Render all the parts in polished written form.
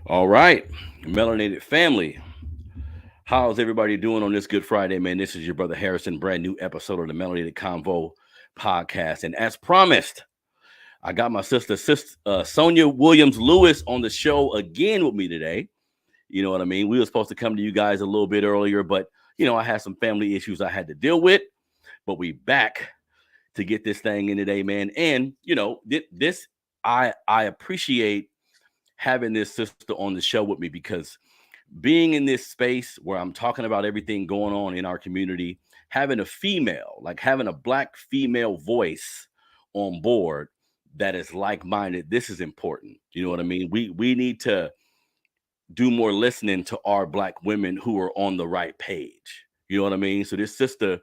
All right, melanated family. How's everybody doing on this Good Friday, man? This is your brother Harrison. Brand new episode of the Melanated Convo podcast, and as promised, I got my sister Sonia Williams Lewis on the show again with me today. You know what I mean? We were supposed to come to you guys a little bit earlier, but I had some family issues I had to deal with. But we back to get this thing in today, man. And this I appreciate having this sister on the show with me because being in this space where I'm talking about everything going on in our community, having a female, like having a black female voice on board that is like-minded, this is important. You know what I mean? We need to do more listening to our black women who are on the right page. You know what I mean? So this sister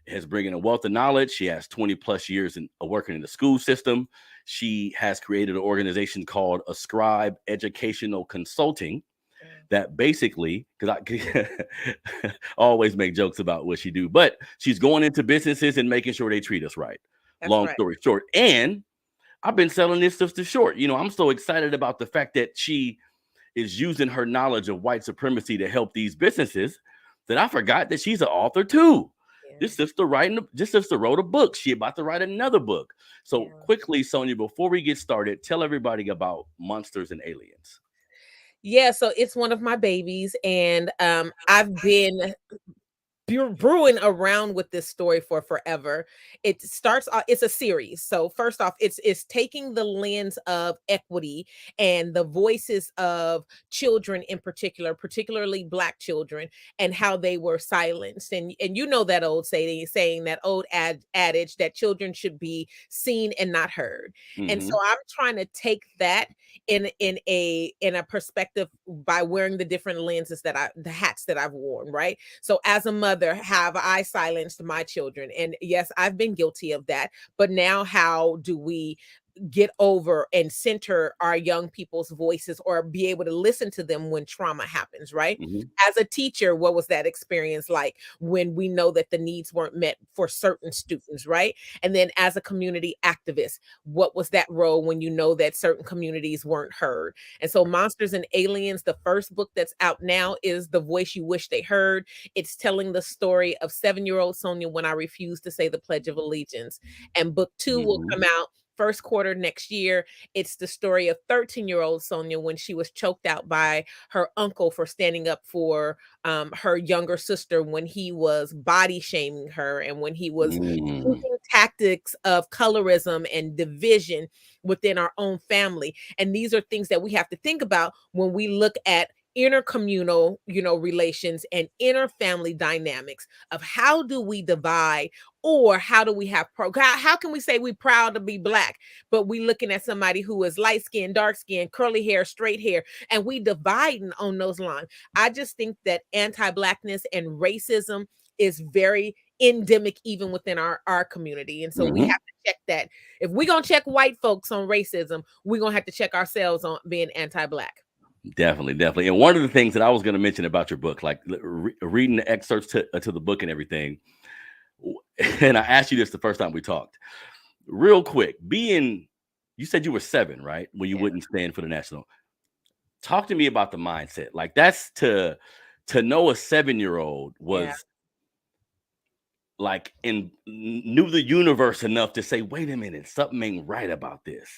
has bringing a wealth of knowledge. She has 20 plus years in working in the school system. She has created an organization called Ascribe Educational Consulting that basically, because I always make jokes about what she do, but she's going into businesses and making sure they treat us right. That's Long right. story short. And I've been selling this stuff to short. I'm so excited about the fact that she is using her knowledge of white supremacy to help these businesses that I forgot that she's an author too. Yeah. This sister wrote a book. She about to write another book. So Yeah. quickly, Sonia, before we get started, tell everybody about Monsters and Aliens. Yeah, so it's one of my babies, and I've been brewing around with this story for forever. It starts off, it's a series. So first off, it's taking the lens of equity and the voices of children in particular, particularly black children, and how they were silenced. And you know that old saying that old adage that children should be seen and not heard. And so Mm-hmm. I'm trying to take that in a perspective by wearing the different lenses the hats that I've worn, right? So as a mother, have I silenced my children? And yes, I've been guilty of that. But now how do we get over and center our young people's voices or be able to listen to them when trauma happens, right? Mm-hmm. As a teacher, what was that experience like when we know that the needs weren't met for certain students, right? And then as a community activist, what was that role when you know that certain communities weren't heard? And so Monsters and Aliens, the first book that's out now, is The Voice You Wish They Heard. It's telling the story of 7-year-old Sonia when I refused to say the Pledge of Allegiance. And book two will Mm-hmm. come out first quarter next year. It's the story of 13-year-old Sonia when she was choked out by her uncle for standing up for her younger sister when he was body shaming her and when he was Mm. using tactics of colorism and division within our own family. And these are things that we have to think about when we look at intercommunal, relations and inner family dynamics of how do we divide or how do we have how can we say we proud to be black but we looking at somebody who is light skin, dark skin, curly hair, straight hair, and we dividing on those lines. I just think that anti-blackness and racism is very endemic even within our community, and so we Mm-hmm. have to check that. If we're gonna check white folks on racism, we're gonna have to check ourselves on being anti-black. Definitely, definitely. And one of the things that I was going to mention about your book, like reading the excerpts to the book and everything, and I asked you this the first time we talked. Real quick, you said you were 7, right? When you Yeah. wouldn't stand for the national. Talk to me about the mindset. Like that's to know a 7-year-old Yeah. was like knew the universe enough to say, wait a minute, something ain't right about this.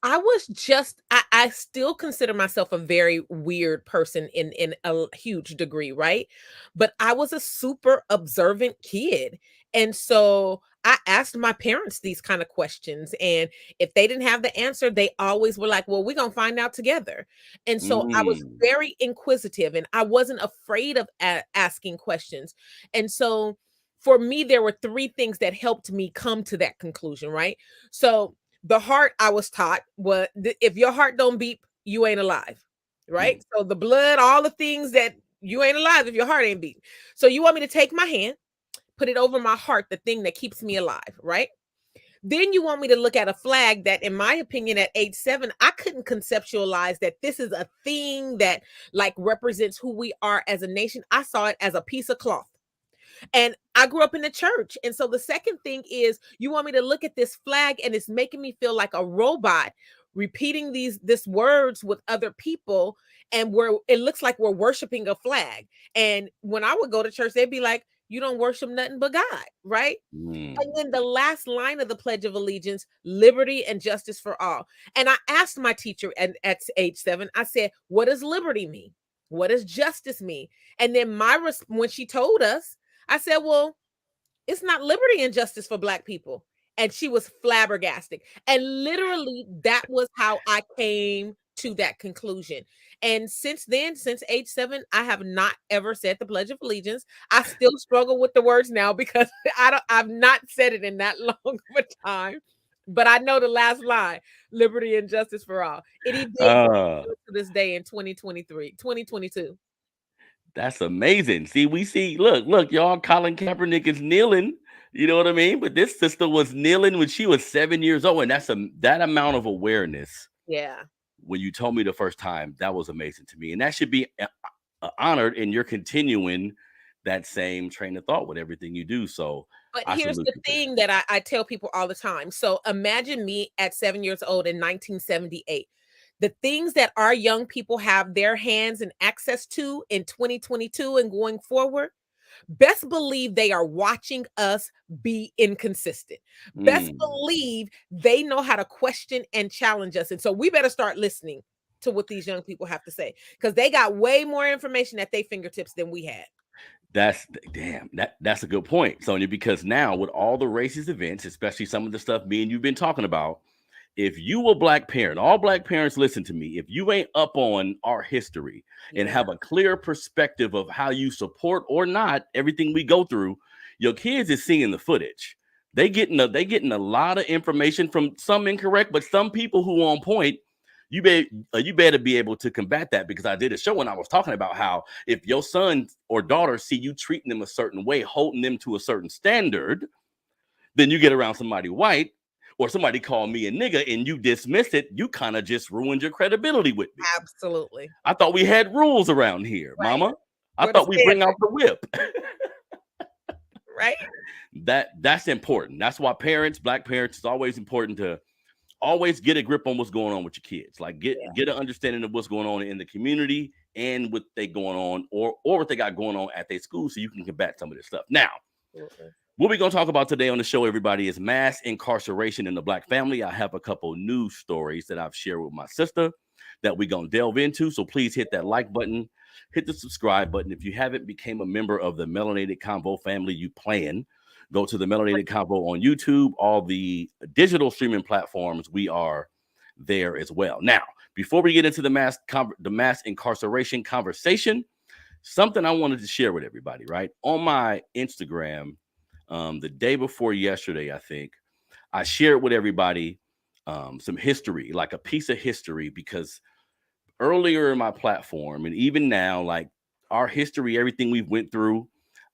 I still consider myself a very weird person in a huge degree, right? But I was a super observant kid. And so I asked my parents these kind of questions. And if they didn't have the answer, they always were like, well, we're going to find out together. And so I was Mm, very inquisitive and I wasn't afraid of asking questions. And so for me, there were three things that helped me come to that conclusion, right? So the heart, I was taught, was if your heart don't beat, you ain't alive, right? mm, So the blood, all the things that you ain't alive if your heart ain't beating. So you want me to take my hand, put it over my heart, the thing that keeps me alive, right? Then you want me to look at a flag that, in my opinion, at age 7, I couldn't conceptualize that this is a thing that like represents who we are as a nation. I saw it as a piece of cloth. And I grew up in the church. And so the second thing is you want me to look at this flag and it's making me feel like a robot repeating this words with other people, and it looks like we're worshiping a flag. And when I would go to church, they'd be like, you don't worship nothing but God, right? And then the last line of the Pledge of Allegiance, liberty and justice for all. And I asked my teacher at age 7, I said, what does liberty mean? What does justice mean? And then when she told us, I said, well, it's not liberty and justice for Black people. And she was flabbergasted. And literally, that was how I came to that conclusion. And since then, since age 7, I have not ever said the Pledge of Allegiance. I still struggle with the words now because I've not said it in that long of a time. But I know the last line, liberty and justice for all. It evades to this day in 2022. That's amazing. Look, y'all, Colin Kaepernick is kneeling. You know what I mean? But this sister was kneeling when she was 7 years old. And that amount of awareness. Yeah. When you told me the first time, that was amazing to me. And that should be honored, and you're continuing that same train of thought with everything you do. So, but here's the thing that I tell people all the time. So imagine me at 7 years old in 1978. The things that our young people have their hands and access to in 2022 and going forward, best believe they are watching us be inconsistent. Best believe they know how to question and challenge us. And so we better start listening to what these young people have to say, because they got way more information at their fingertips than we had. That's a good point, Sonia, because now with all the racist events, especially some of the stuff me and you've been talking about, if you a Black parent, all Black parents listen to me, if you ain't up on our history and have a clear perspective of how you support or not everything we go through, your kids is seeing the footage. They getting a lot of information from some incorrect, but some people who are on point. You better be able to combat that, because I did a show when I was talking about how if your son or daughter see you treating them a certain way, holding them to a certain standard, then you get around somebody white, or somebody call me a nigga and you dismiss it, you kind of just ruined your credibility with me. Absolutely. I thought we had rules around here, right. Mama. I thought we bring out the whip. Right. That's important. That's why Black parents, it's always important to always get a grip on what's going on with your kids. Like get an understanding of what's going on in the community and what they going on or what they got going on at their school, so you can combat some of this stuff. Now, what we're going to talk about today on the show, everybody, is mass incarceration in the Black family. I have a couple news stories that I've shared with my sister that we're going to delve into. So please hit that like button, hit the subscribe button. If you haven't became a member of the Melanated Convo family, you plan. Go to the Melanated Convo on YouTube, all the digital streaming platforms. We are there as well. Now, before we get into the mass incarceration conversation, something I wanted to share with everybody, right? On my Instagram, the day before yesterday, I think, I shared with everybody some history, like a piece of history, because earlier in my platform, and even now, like our history, everything we've went through,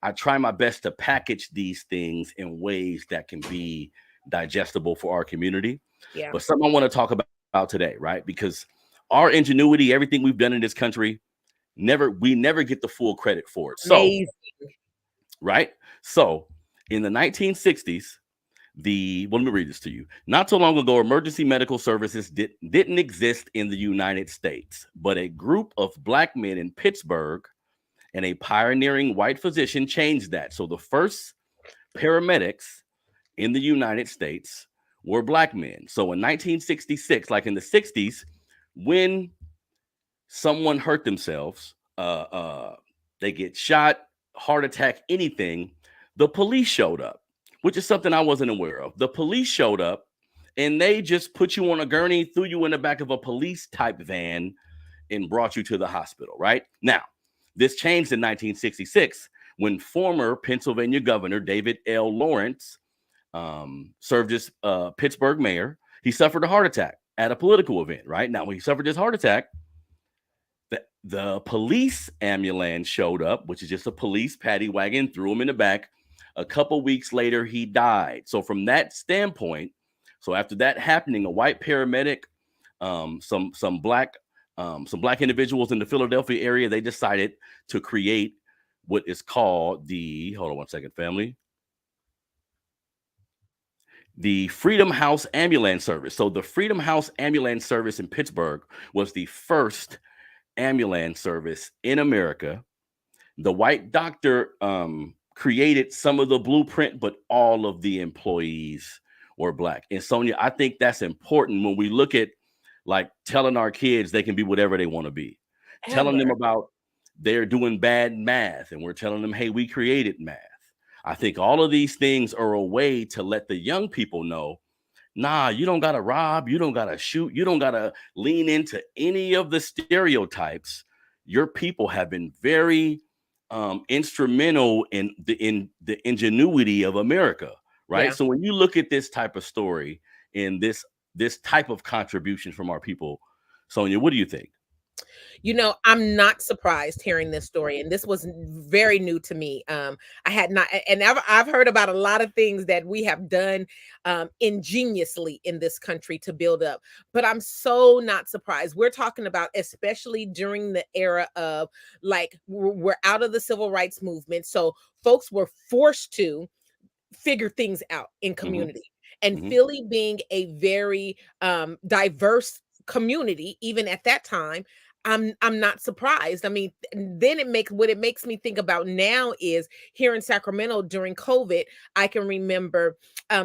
I try my best to package these things in ways that can be digestible for our community. Yeah. But something I want to talk about today, right? Because our ingenuity, everything we've done in this country, we never get the full credit for it. Amazing. So, right? So in the 1960s, let me read this to you. Not so long ago, emergency medical services didn't exist in the United States, but a group of Black men in Pittsburgh and a pioneering white physician changed that. So the first paramedics in the United States were Black men. So in 1966, like in the 60s, when someone hurt themselves, they get shot, heart attack, anything, the police showed up, which is something I wasn't aware of. The police showed up and they just put you on a gurney, threw you in the back of a police type van and brought you to the hospital, right? Now, this changed in 1966 when former Pennsylvania Governor David L. Lawrence served as Pittsburgh mayor. He suffered a heart attack at a political event, right? Now, when he suffered this heart attack, the police ambulance showed up, which is just a police paddy wagon, threw him in the back. A couple weeks later, he died. So from that standpoint, so after that happening, a white paramedic, some black individuals in the Philadelphia area, they decided to create what is called hold on one second, family. the Freedom House Ambulance Service. So the Freedom House Ambulance Service in Pittsburgh was the first ambulance service in America. The white doctor created some of the blueprint, but all of the employees were black. And Sonia, I think that's important when we look at like telling our kids they can be whatever they want to be, telling them Ever. about they're doing bad math, and we're telling them, hey, we created math. I think all of these things are a way to let the young people know, nah, you don't gotta rob, you don't gotta shoot, you don't gotta lean into any of the stereotypes. Your people have been very instrumental in the ingenuity of America, right? Yeah. So when you look at this type of story and this type of contribution from our people, Sonia, what do you think? I'm not surprised hearing this story, and this was very new to me. I had not, and I've heard about a lot of things that we have done ingeniously in this country to build up, but I'm so not surprised. We're talking about, especially during the era of like we're out of the civil rights movement, so folks were forced to figure things out in Hmm. community. And Hmm. Philly being a very diverse community, even at that time, I'm not surprised. I mean, then it makes me think about now is here in Sacramento during COVID. I can remember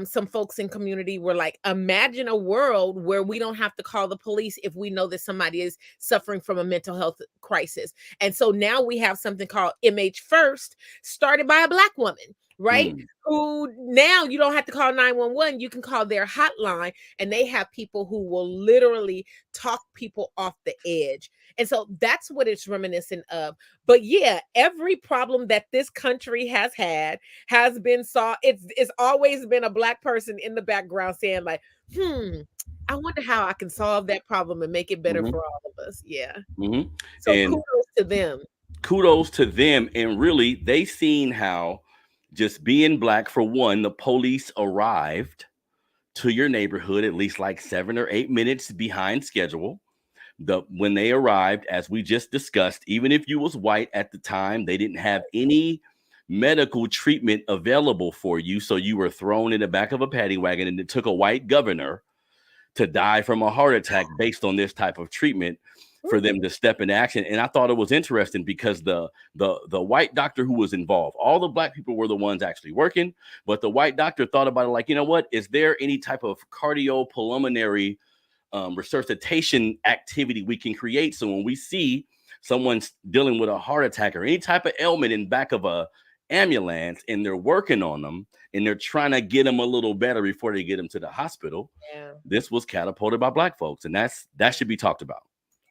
some folks in community were like, imagine a world where we don't have to call the police if we know that somebody is suffering from a mental health crisis. And so now we have something called MH First, started by a Black woman, right? Mm. Who now you don't have to call 911. You can call their hotline, and they have people who will literally talk people off the edge. And so that's what it's reminiscent of. But yeah, every problem that this country has had has been solved. It's always been a Black person in the background saying, like, I wonder how I can solve that problem and make it better Hmm. for all of us. Yeah. Hmm. So And kudos to them. kudos to them. And really, they seen how just being black, for one, the police arrived to your neighborhood at least like 7 or 8 minutes behind schedule. When they arrived, as we just discussed, even if you was white at the time, they didn't have any medical treatment available for you, so you were thrown in the back of a paddy wagon, and it took a white governor to die from a heart attack based on this type of treatment for them to step into action. And I thought it was interesting because the white doctor who was involved, all the black people were the ones actually working, but the white doctor thought about it like, you know what, is there any type of cardiopulmonary resuscitation activity we can create, so when we see someone's dealing with a heart attack or any type of ailment in back of a ambulance and they're working on them and they're trying to get them a little better before they get them to the hospital, Yeah. this was catapulted by black folks, and that should be talked about.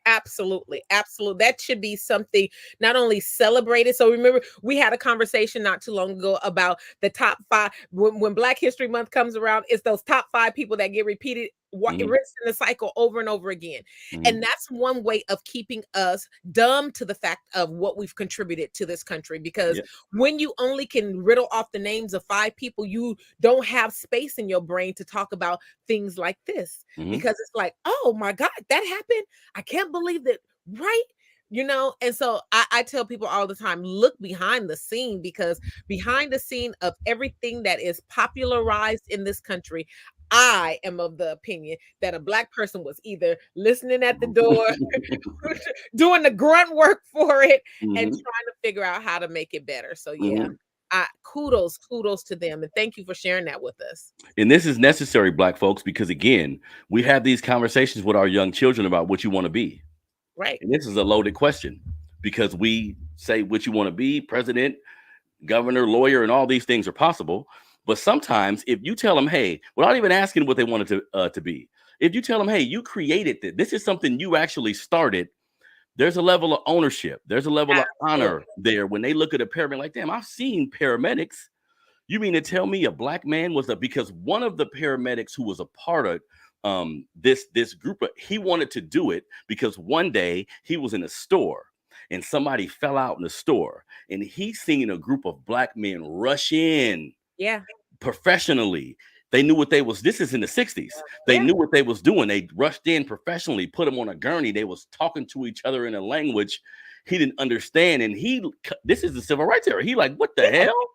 Absolutely. Absolutely. That should be something not only celebrated. So remember, we had a conversation not too long ago about the top five. When Black History Month comes around, it's those top five people that get repeated, Hmm. rinsed in the cycle over and over again. Hmm. And that's one way of keeping us dumb to the fact of what we've contributed to this country. Because Yeah. when you only can riddle off the names of five people, you don't have space in your brain to talk about things like this. Hmm. Because it's like, oh my God, that happened. I can't believe that, right? And so I tell people all the time, look behind the scene, because behind the scene of everything that is popularized in this country, I am of the opinion that a Black person was either listening at the door, doing the grunt work for it, and trying Hmm. to figure out how to make it better. So yeah, Hmm. kudos to them, and thank you for sharing that with us. And this is necessary, black folks, because again, we have these conversations with our young children about what you want to be. Right. And this is a loaded question because we say what you want to be, president, governor, lawyer, and all these things are possible. But sometimes if you tell them, hey, without even asking what they wanted to be, if you tell them, hey, you created this, this is something you actually started, there's a level of ownership. There's a level of honor Absolutely. there when they look at a paramedic like, damn, I've seen paramedics. You mean to tell me a black man was because one of the paramedics who was a part of this group, he wanted to do it because one day he was in a store and somebody fell out in the store and he seen a group of black men rush in Yeah. professionally. They knew what they was. This is in the 60s. They Yeah. knew what they was doing. They rushed in professionally, put him on a gurney. They was talking to each other in a language he didn't understand. And this is the civil rights era. He like, what the Yeah. hell?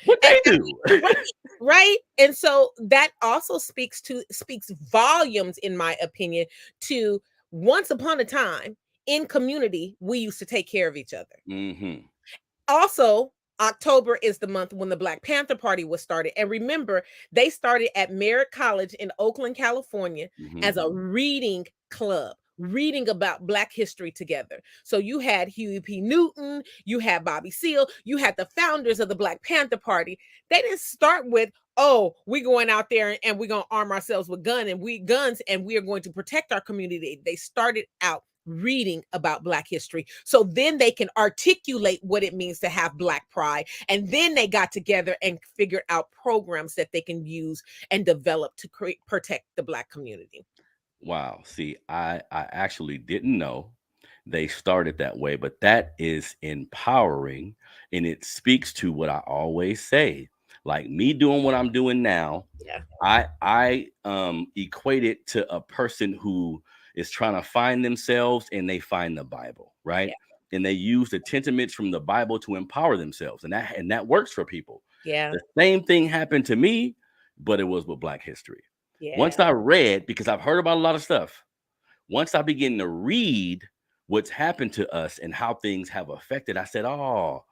What And they I do? mean, right, right. And so that also speaks volumes, in my opinion, to once upon a time in community, we used to take care of each other. Mm-hmm. Also, October is the month when the Black Panther Party was started. And remember, they started at Merritt College in Oakland, California, Mm-hmm. as a reading club, reading about Black history together. So you had Huey P. Newton, you had Bobby Seale, you had the founders of the Black Panther Party. They didn't start with, oh, we're going out there and we're going to arm ourselves with guns and we are going to protect our community. They started out reading about Black history, so then they can articulate what it means to have Black pride, and then they got together and figured out programs that they can use and develop to protect the Black community. Wow. See, I actually didn't know they started that way, but that is empowering, and it speaks to what I always say. Like me doing what I'm doing now, Yeah, I equate it to a person who is trying to find themselves and they find the Bible, right? yeah, And they use the sentiments from the Bible to empower themselves, and that works for people. yeah, The same thing happened to me, but it was with Black history. Once yeah, I read, because I've heard about a lot of stuff, once I begin to read what's happened to us and how things have affected, I said, oh,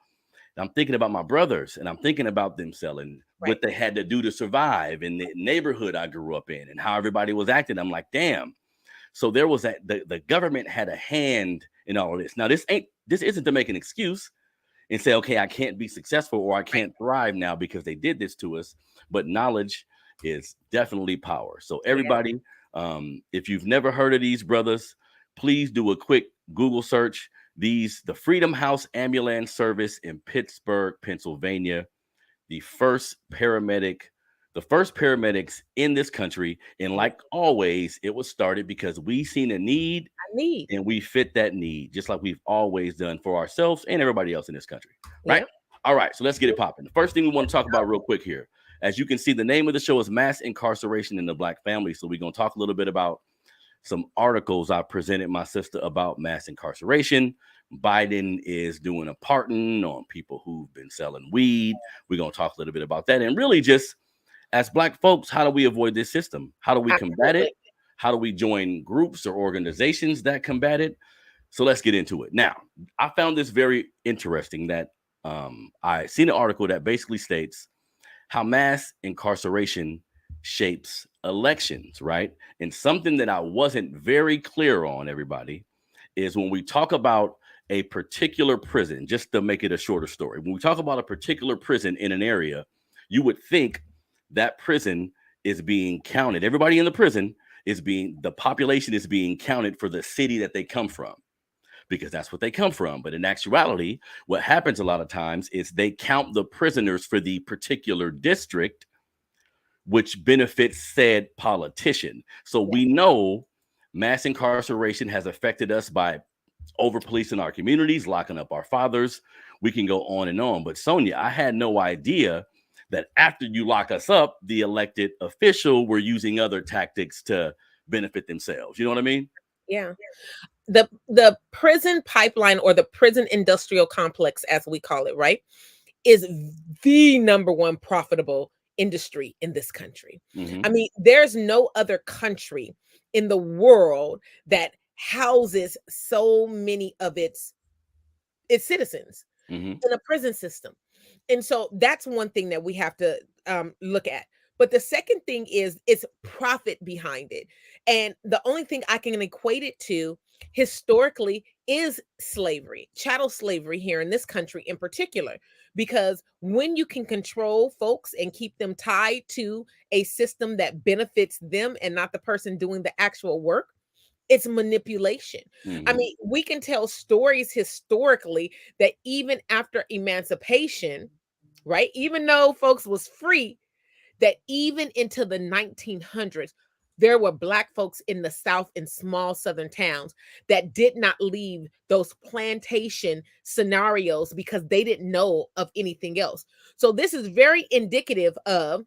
I'm thinking about my brothers and I'm thinking about them selling right, what they had to do to survive in the neighborhood I grew up in and how everybody was acting. I'm like, damn. So there was that the government had a hand in all of this. Now, this isn't to make an excuse and say, okay, I can't be successful or I right, can't thrive now because they did this to us. But knowledge is definitely power. So yeah, everybody, if you've never heard of these brothers, please do a quick Google search. The Freedom House Ambulance Service in Pittsburgh, Pennsylvania, the first paramedic, the first paramedics in this country. And yeah. like always, it was started because we seen a need I need, and we fit that need, just like we've always done for ourselves and everybody else in this country. Right? yeah, All right. So let's get it popping. The first thing we want to talk about real quick here. As you can see, the name of the show is Mass Incarceration in the Black Family. So we're going to talk a little bit about some articles I presented my sister about mass incarceration. Biden is doing a pardon on people who've been selling weed. We're going to talk a little bit about that. And really, just as Black folks, how do we avoid this system? How do we combat it? absolutely. How do we join groups or organizations that combat it? So let's get into it. Now, I found this very interesting that I seen an article that basically states how mass incarceration shapes elections, right? And something that I wasn't very clear on, everybody, is when we talk about a particular prison, just to make it a shorter story, when we talk about a particular prison in an area, you would think that prison is being counted. Everybody in the prison the population is being counted for the city that they come from because that's what they come from. But in actuality, what happens a lot of times is they count the prisoners for the particular district, which benefits said politician. So Yeah, we know mass incarceration has affected us by over policing our communities, locking up our fathers. We can go on and on. But Sonia, I had no idea that after you lock us up, the elected official were using other tactics to benefit themselves. You know what I mean? yeah. The prison pipeline, or the prison industrial complex, as we call it, right, is the number one profitable industry in this country. Mm-hmm. I mean, there's no other country in the world that houses so many of its citizens Mm-hmm. in a prison system. And so that's one thing that we have to look at. But the second thing is it's profit behind it. And the only thing I can equate it to historically is slavery, chattel slavery here in this country in particular. Because when you can control folks and keep them tied to a system that benefits them and not the person doing the actual work, it's manipulation. I Mm-hmm. mean, we can tell stories historically that even after emancipation, right? Even though folks was free, that even into the 1900s, there were Black folks in the South in small Southern towns that did not leave those plantation scenarios because they didn't know of anything else. So this is very indicative of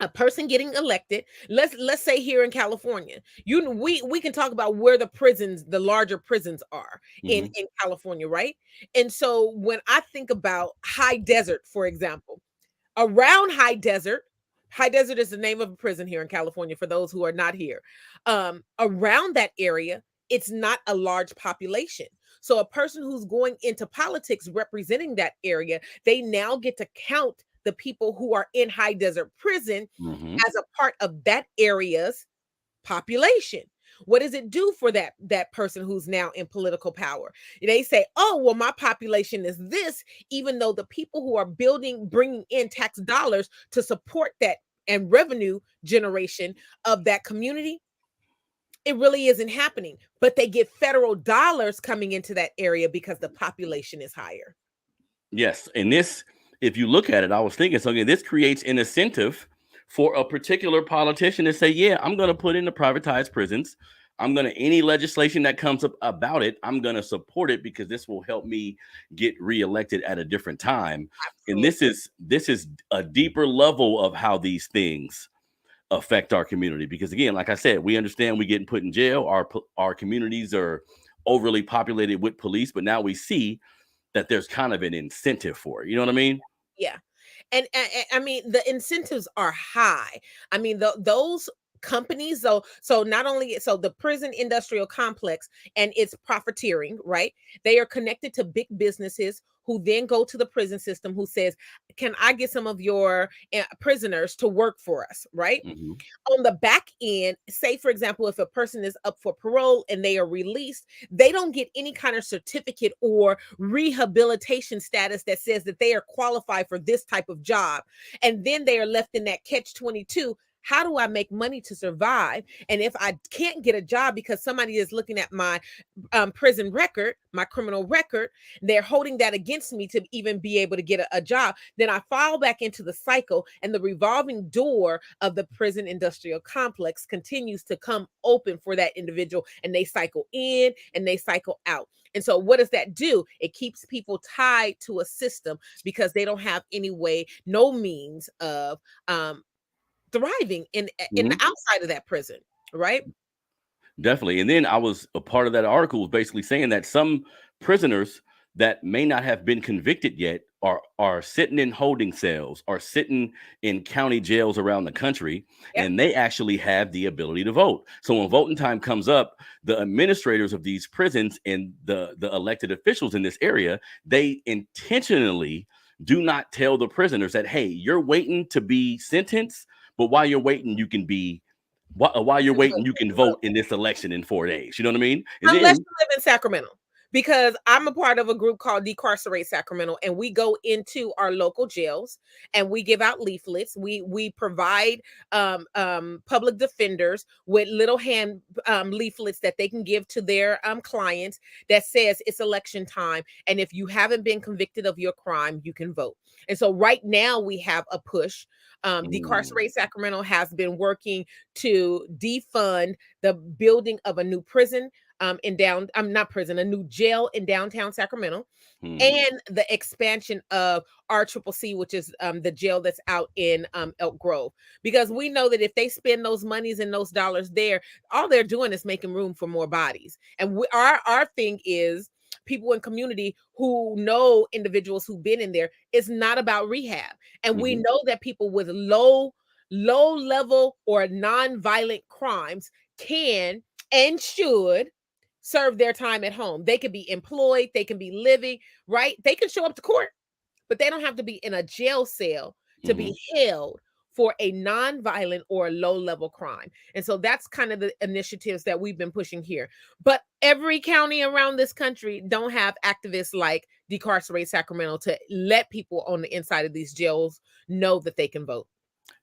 a person getting elected. Let's say here in California, we can talk about where the prisons, the larger prisons are Mm-hmm. in California, right? And so when I think about high desert, for example, Around High Desert. High Desert is the name of a prison here in California for those who are not here. Around that area, it's not a large population. So a person who's going into politics representing that area, they now get to count the people who are in High Desert prison Mm-hmm. as a part of that area's population. What does it do for that person who's now in political power? They say, "Oh, well, my population is this," even though the people who are bringing in tax dollars to support that and revenue generation of that community, it really isn't happening. But they get federal dollars coming into that area because the population is higher. Yes, and this, if you look at it, I was thinking something. This creates an incentive for a particular politician to say, "Yeah, I'm going to put in the privatized prisons. I'm going to any legislation that comes up about it. I'm going to support it because this will help me get reelected at a different time." And Absolutely. this is a deeper level of how these things affect our community. Because again, like I said, we understand we getting put in jail. Our communities are overly populated with police, but now we see that there's kind of an incentive for it. You know what I mean? Yeah. And I mean, the incentives are high. I mean, those companies, so not only so the prison industrial complex and its profiteering, right? They are connected to big businesses who then go to the prison system who says, "Can I get some of your prisoners to work for us?" Right? Hmm. On the back end, say for example, if a person is up for parole and they are released, they don't get any kind of certificate or rehabilitation status that says that they are qualified for this type of job. And then they are left in that catch 22. How do I make money to survive? And if I can't get a job because somebody is looking at my prison record, my criminal record, they're holding that against me to even be able to get a job, then I fall back into the cycle, and the revolving door of the prison industrial complex continues to come open for that individual, and they cycle in and they cycle out. And so what does that do? It keeps people tied to a system because they don't have any way, no means of thriving in the Hmm. outside of that prison, right? Definitely. And then I was a part of that article was basically saying that some prisoners that may not have been convicted yet are sitting in holding cells, are sitting in county jails around the country, Yep. and they actually have the ability to vote. So when voting time comes up, the administrators of these prisons and the elected officials in this area, they intentionally do not tell the prisoners that, hey, you're waiting to be sentenced, but while you're waiting, you can be while you're waiting, you can vote in this election in 4 days. You know what I mean? And Unless then, you live in Sacramento. Because I'm a part of a group called Decarcerate Sacramento, and we go into our local jails and we give out leaflets. We provide public defenders with little hand leaflets that they can give to their clients that says it's election time, and if you haven't been convicted of your crime, you can vote. And so right now we have a push. mm, Decarcerate Sacramento has been working to defund the building of a new prison in down I'm not prison, a new jail in downtown Sacramento, hmm, and the expansion of RCCC, which is the jail that's out in Elk Grove. Because we know that if they spend those monies and those dollars there, all they're doing is making room for more bodies. And our thing is people in community who know individuals who've been in there. It's not about rehab, and we hmm, know that people with low level or non-violent crimes can and should serve their time at home. They can be employed, they can be living, right? They can show up to court, but they don't have to be in a jail cell to hmm. be held for a non-violent or low level crime. And so that's kind of the initiatives that we've been pushing here. But every county around this country don't have activists like Decarcerate Sacramento to let people on the inside of these jails know that they can vote.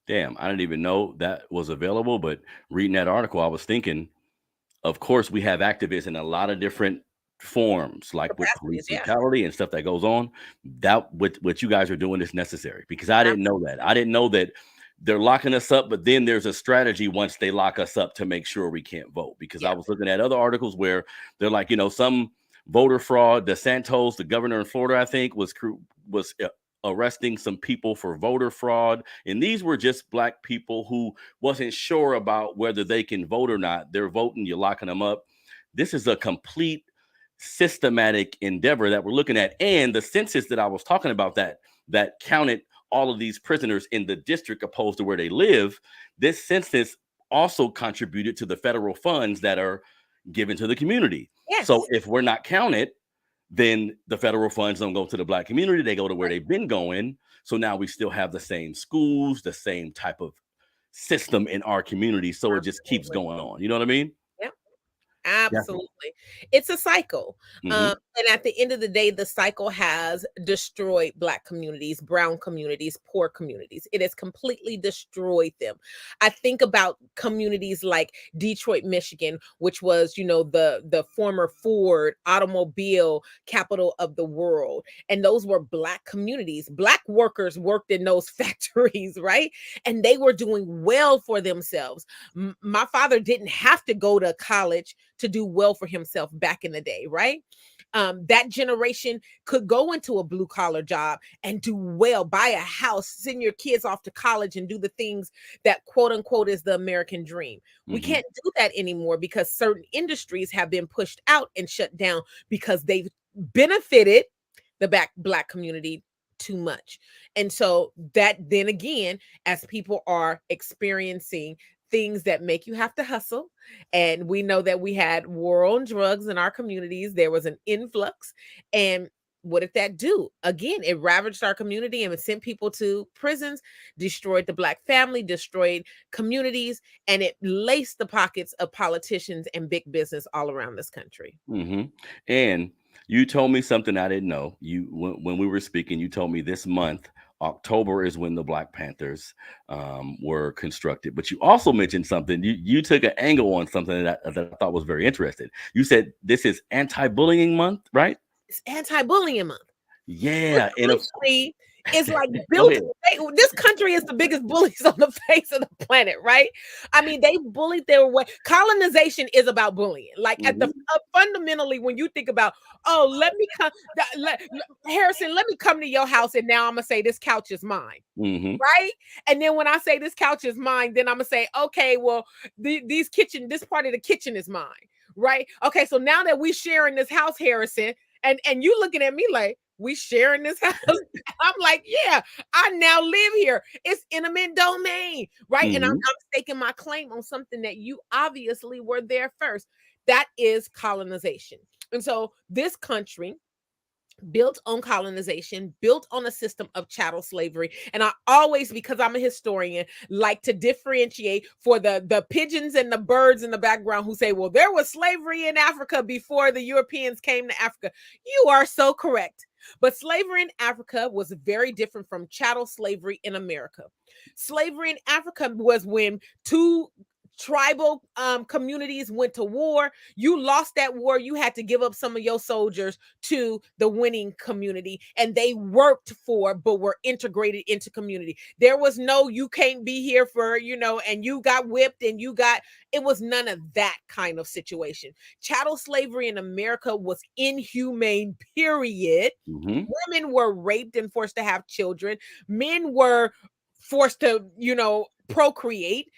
Damn, I didn't even know that was available. But reading that article, I was thinking, of course, we have activists in a lot of different forms, like with police Capacities, yeah. brutality and stuff that goes on. That what you guys are doing is necessary because I didn't know that. I didn't know that they're locking us up, but then there's a strategy once they lock us up to make sure we can't vote. Because I Yeah. was looking at other articles where they're like, some voter fraud. DeSantis, the governor in Florida, I think, was arresting some people for voter fraud, and these were just black people who wasn't sure about whether they can vote or not. They're voting, you're locking them up. This is a complete systematic endeavor that we're looking at. And the census that I was talking about that counted all of these prisoners in the district opposed to where they live, this census also contributed to the federal funds that are given to the community. So Yes. if we're not counted, then the federal funds don't go to the Black community. They go to where Right. they've been going. So now we still have the same schools, the same type of system in our community. So it just keeps Absolutely. going on. You know what I mean? Yep. Definitely. Absolutely. It's a cycle. Hmm. And at the end of the day, the cycle has destroyed Black communities, brown communities, poor communities. It has completely destroyed them. I think about communities like Detroit, Michigan, which was, the former Ford automobile capital of the world. And those were Black communities. Black workers worked in those factories, right? And they were doing well for themselves. My father didn't have to go to college to do well for himself back in the day, right? That generation could go into a blue collar job and do well, buy a house, send your kids off to college and do the things that quote unquote is the American dream. We Hmm. can't do that anymore because certain industries have been pushed out and shut down because they've benefited the Black community too much. And so that then again, as people are experiencing things that make you have to hustle, and we know that we had war on drugs in our communities, there was an influx. And what did that do? Again, it ravaged our community and it sent people to prisons, destroyed the Black family, destroyed communities, and it laced the pockets of politicians and big business all around this country. Hmm. And you told me something I didn't know. When we were speaking, you told me this month, October, is when the Black Panthers were constructed. But you also mentioned something. You took an angle on something that I thought was very interesting. You said this is anti-bullying month, right? It's anti-bullying month. This Yeah. And of country is like go built. ahead. This country is the biggest bullies on the face of the planet, right? I mean, they bullied their way. Colonization is about bullying. Like at the Hmm. fundamentally, when you think about, oh, let me come, Harrison, let me come to your house, and now I'm gonna say this couch is mine. Hmm. Right. And then when I say this couch is mine, then I'm gonna say, okay, well, this part of the kitchen is mine. Right. Okay. So now that we sharing this house, Harrison, and you looking at me like we sharing this house. I'm like, yeah, I now live here. It's intimate domain. Right. And I'm Hmm. staking my claim on something that you obviously were there first. That is colonization. And so this country built on colonization, built on a system of chattel slavery. And I always, because I'm a historian, like to differentiate for the pigeons and the birds in the background who say, well, there was slavery in Africa before the Europeans came to Africa. You are so correct. But slavery in Africa was very different from chattel slavery in America. Slavery in Africa was when two tribal communities went to war. You lost that war, you had to give up some of your soldiers to the winning community, and they worked for but were integrated into community. There was no you can't be here for, and you got whipped and it was none of that kind of situation. Chattel slavery in America was inhumane, period. Hmm. Women were raped and forced to have children. Men were forced to, procreate.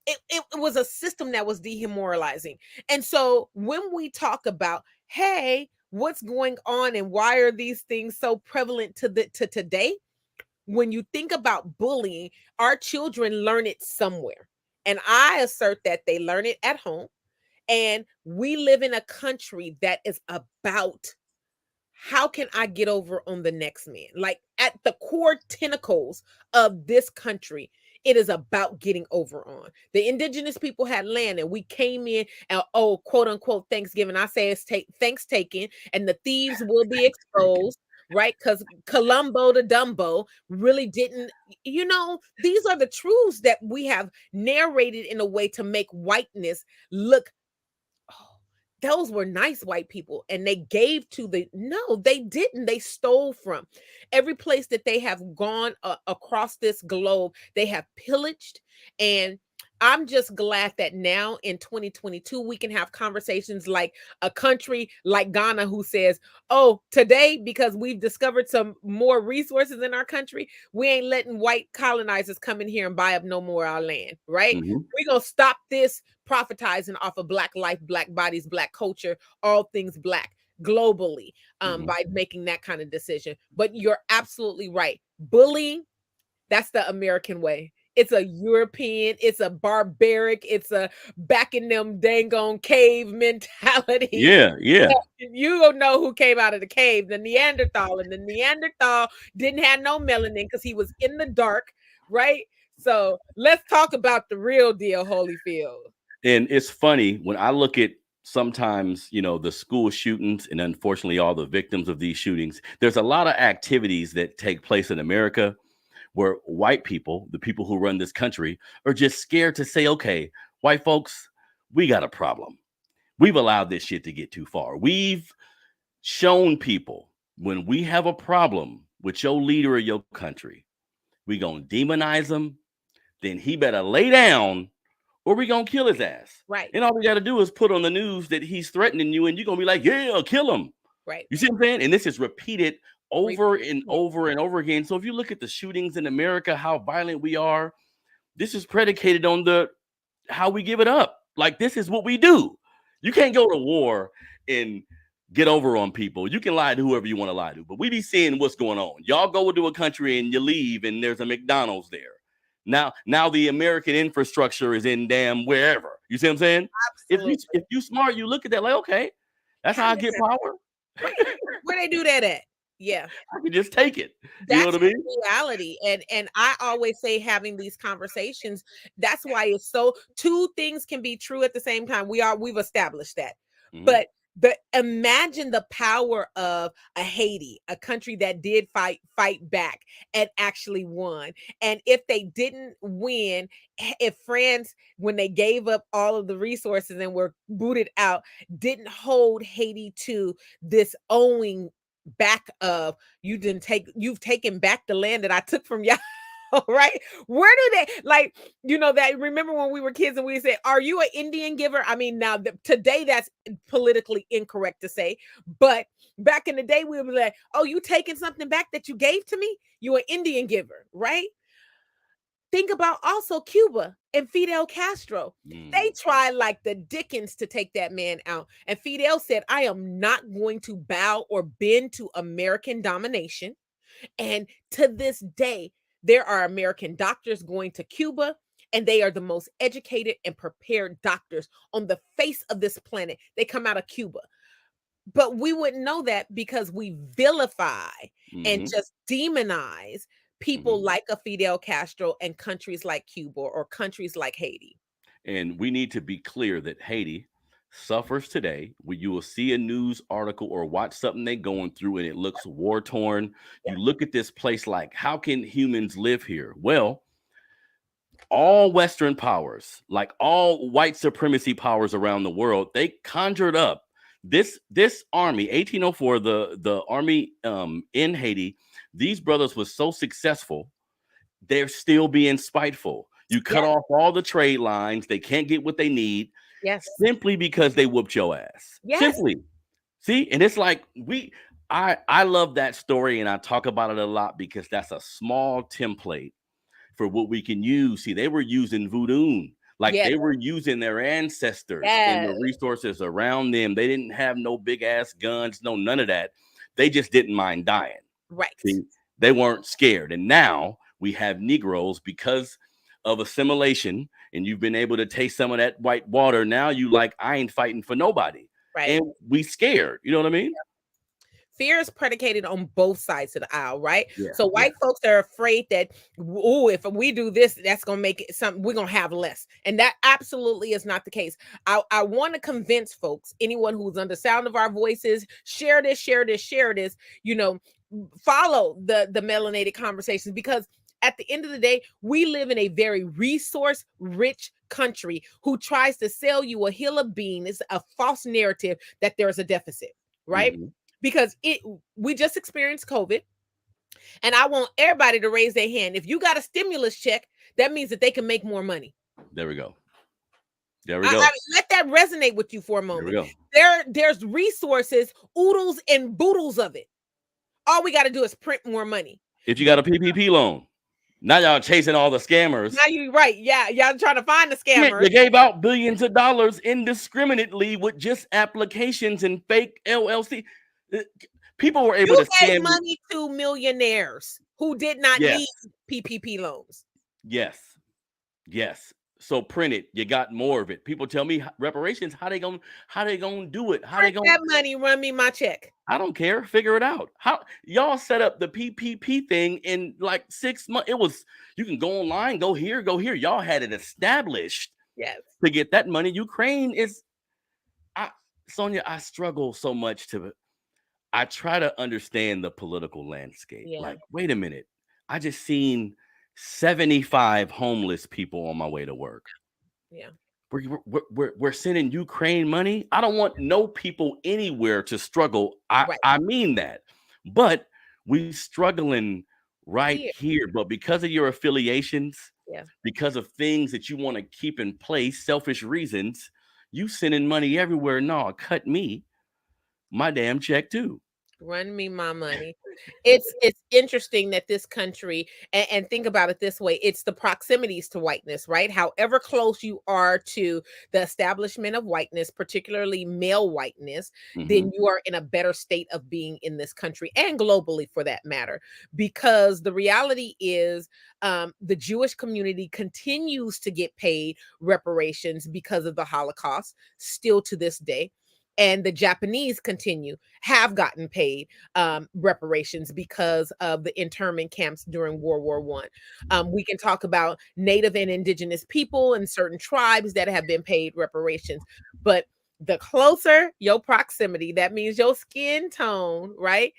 It was a system that was demoralizing. And so when we talk about, hey, what's going on and why are these things so prevalent to today? When you think about bullying, our children learn it somewhere. And I assert that they learn it at home. And we live in a country that is about how can I get over on the next man? Like at the core tentacles of this country, it is about getting over on. The indigenous people had land and we came in and, oh, quote unquote, Thanksgiving. I say it's thanks taken, and the thieves will be exposed. Right, because Columbo to Dumbo really didn't, these are the truths that we have narrated in a way to make whiteness look, oh, those were nice white people and they gave to no, they didn't. They stole from every place that they have gone across this globe. They have pillaged. And I'm just glad that now in 2022 we can have conversations like a country like Ghana who says, oh, today, because we've discovered some more resources in our country, we ain't letting white colonizers come in here and buy up no more our land. Right, Hmm. we're gonna stop this prophetizing off of Black life, Black bodies, Black culture, all things Black globally, Hmm. by making that kind of decision. But you're absolutely right. Bullying That's the American way. It's a European, it's a barbaric, it's a back in them dang on cave mentality. Yeah, yeah. You don't know who came out of the cave, the Neanderthal, and the Neanderthal didn't have no melanin because he was in the dark, right? So let's talk about the real deal, Holyfield. And it's funny when I look at sometimes, the school shootings and unfortunately all the victims of these shootings, there's a lot of activities that take place in America where white people, the people who run this country, are just scared to say, okay, white folks, we got a problem. We've allowed this shit to get too far. We've shown people when we have a problem with your leader of your country, we gonna demonize him, then he better lay down or we gonna kill his ass. Right, And all we gotta do is put on the news that he's threatening you, and you're gonna be like, yeah, kill him. right. You see what I'm saying? And this is repeated over and Repeat. over and over again. So if you look at the shootings in America, how violent we are, this is predicated on the how we give it up. Like, this is what we do. You can't go to war and get over on people. You can lie to whoever you want to lie to, but we be seeing what's going on. Y'all go to a country and you leave and there's a McDonald's there. Now the American infrastructure is in damn wherever. You see what I'm saying? Absolutely. If you smart, you look at that like, okay, that's how I get power. Where they do that at? Yeah. I can just take it. You know That's what I mean? reality. And I always say having these conversations, that's why it's so two things can be true at the same time. We've established that. Mhm. But imagine the power of a Haiti, a country that did fight back and actually won. And if they didn't win, if France, when they gave up all of the resources and were booted out, didn't hold Haiti to this owing back of you've taken back the land that I took from y'all. Right? Where do they that? Remember when we were kids and we said, "Are you an Indian giver?" I mean, now today that's politically incorrect to say, but back in the day we would be like, "Oh, you taking something back that you gave to me? You an Indian giver, right?" Think about also Cuba and Fidel Castro. They tried like the Dickens to take that man out. And Fidel said, I am not going to bow or bend to American domination. And to this day, there are American doctors going to Cuba, and they are the most educated and prepared doctors on the face of this planet. They come out of Cuba. But we wouldn't know that because we vilify and just demonize people like a Fidel Castro and countries like Cuba or countries like Haiti. And we need to be clear that Haiti suffers today. Where you will see a news article or watch something they're going through and it looks war torn. You look at this place like, how can humans live here? Well, all Western powers, like all white supremacy powers around the world, they conjured up this army, 1804, the army in Haiti. These brothers was so successful, they're still being spiteful. You cut off all the trade lines. They can't get what they need. Yes. Simply because they whooped your ass. Yes. Simply. See, and it's like I love that story and I talk about it a lot because that's a small template for what we can use. See, they were using voodoo. Like they were using their ancestors and the resources around them. They didn't have no big ass guns, none of that. They just didn't mind dying. Right. See, they weren't scared. And now we have Negroes because of assimilation, and you've been able to taste some of that white water. Now you like, I ain't fighting for nobody. Right. And we scared. You know what I mean? Fear is predicated on both sides of the aisle, right? Yeah, so white folks are afraid that, if we do this, that's going to make it something, we're going to have less. And that absolutely is not the case. I want to convince folks, anyone who's under sound of our voices, share this, follow the melanated conversations, because at the end of the day, we live in a very resource rich country who tries to sell you a hill of beans. It's a false narrative that there's a deficit, right? Because we just experienced COVID, and I want everybody to raise their hand. If you got a stimulus check, that means that they can make more money. There we go. I mean, let that resonate with you for a moment. There we go. There's resources, oodles and boodles of it. All we got to do is print more money. If you got a PPP loan, now y'all chasing all the scammers. Now you're right. Yeah, y'all trying to find the scammers. They gave out billions of dollars indiscriminately with just applications and fake LLC. People were able to gave scam money to millionaires. who did not need Yes. PPP loans. Yes. Yes. So print it. You got more of it. People tell me reparations. How they gonna do it? How they Print gonna? that money, run me my check. I don't care. Figure it out. How y'all set up the PPP thing in like 6 months? It was you can go online, go here, go here. Y'all had it established Yes. to get that money. Ukraine is. I Sonia. I struggle so much to. I try to understand the political landscape. Yeah. Like, wait a minute. I just seen 75 homeless people on my way to work. Yeah. We're sending Ukraine money. I don't want no people anywhere to struggle. I, Right. I mean that. But we struggling right Here. here. But because of your affiliations, Yeah. because of things that you want to keep in place, selfish reasons, you sending money everywhere. No, cut me my damn check too. Run me my money. It's interesting that this country, and think about it this way, it's the proximities to whiteness, right? However close you are to the establishment of whiteness, particularly male whiteness, Hmm. then you are in a better state of being in this country and globally for that matter. Because the reality is, the Jewish community continues to get paid reparations because of the Holocaust still to this day, and the Japanese have gotten paid reparations because of the internment camps during World War I. We can talk about Native and Indigenous people and certain tribes that have been paid reparations, but the closer your proximity, that means your skin tone, right,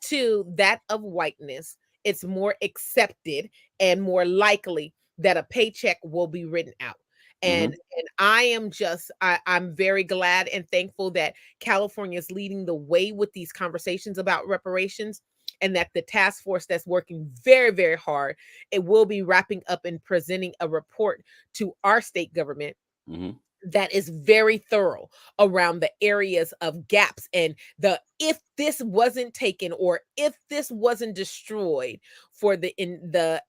to that of whiteness, it's more accepted and more likely that a paycheck will be written out. Hmm. And I am just I'm very glad and thankful that California is leading the way with these conversations about reparations, and that the task force that's working very, very hard, it will be wrapping up and presenting a report to our state government Hmm. that is very thorough around the areas of gaps, and the if this wasn't taken or if this wasn't destroyed for the in the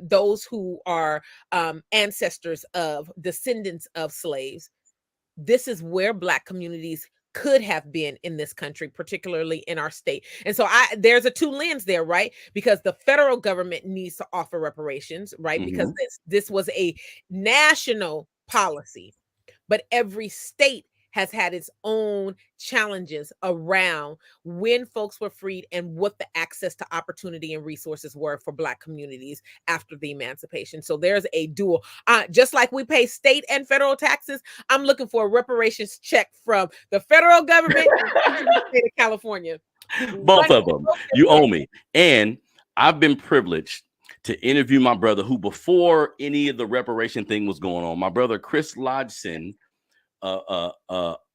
those who are ancestors of descendants of slaves, this is where Black communities could have been in this country, particularly in our state. And so there's a two lens there, right? Because the federal government needs to offer reparations, right? Because Hmm. this was a national policy, but every state has had its own challenges around when folks were freed and what the access to opportunity and resources were for Black communities after the emancipation. So there's a dual, just like we pay state and federal taxes, I'm looking for a reparations check from the federal government and the state of California. Both What of them. You owe me. And I've been privileged to interview my brother who, before any of the reparation thing was going on, my brother Chris Lodgson, a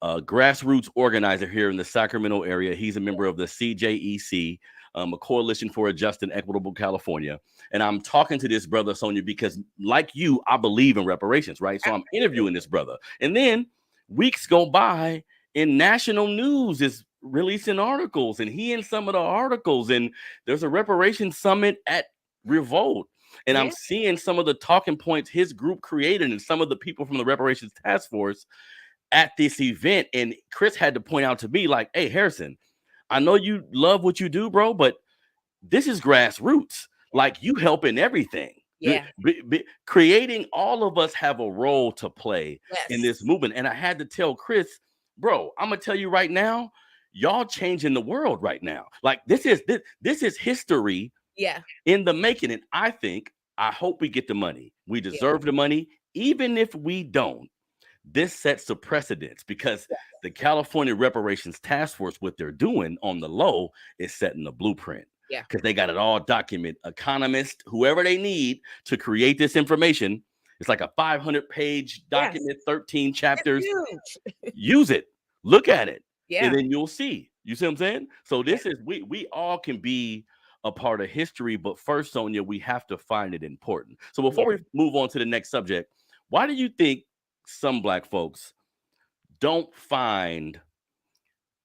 grassroots organizer here in the Sacramento area. He's a member of the CJEC, a Coalition for a Just and Equitable California. And I'm talking to this brother, Sonia, because like you, I believe in reparations, right? So I'm interviewing this brother. And then weeks go by and national news is releasing articles, and he in some of the articles, and there's a reparation summit at Revolt. And I'm Yeah, seeing some of the talking points his group created and some of the people from the reparations task force at this event. And Chris had to point out to me, like, hey, Harrison, I know you love what you do, bro, but this is grassroots. Like, you helping everything. yeah, Creating, all of us have a role to play in this yes, movement. And I had to tell Chris, bro, I'm gonna tell you right now, y'all changing the world right now. Like, this is history yeah, in the making. And I hope we get the money. We yeah, deserve the money. Even if we don't, this sets the precedence, because yeah, the California Reparations Task Force, what they're doing on the low is setting the blueprint, yeah. because they got it all documented. Economists, whoever they need to create this information, it's like a 500-page Yes, document, 13 it's chapters. huge. Use it, look at it, and Yeah, then you'll see. You see what I'm saying? So yeah, this is, we all can be a part of history, but first, Sonia, we have to find it important. So before yeah. we move on to the next subject, why do you think some Black folks don't find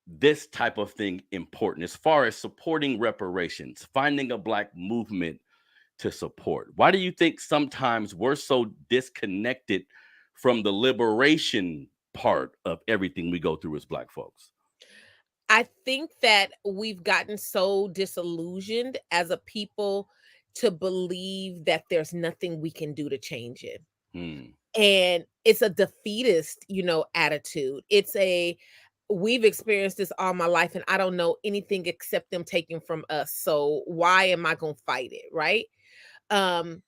this type of thing important as far as supporting reparations, finding a Black movement to support? Why do you think sometimes we're so disconnected from the liberation part of everything we go through as Black folks? I think that we've gotten so disillusioned as a people to believe that there's nothing we can do to change it. Hmm. And it's a defeatist, attitude. We've experienced this all my life and I don't know anything except them taking from us. So why am I going to fight it, right? Um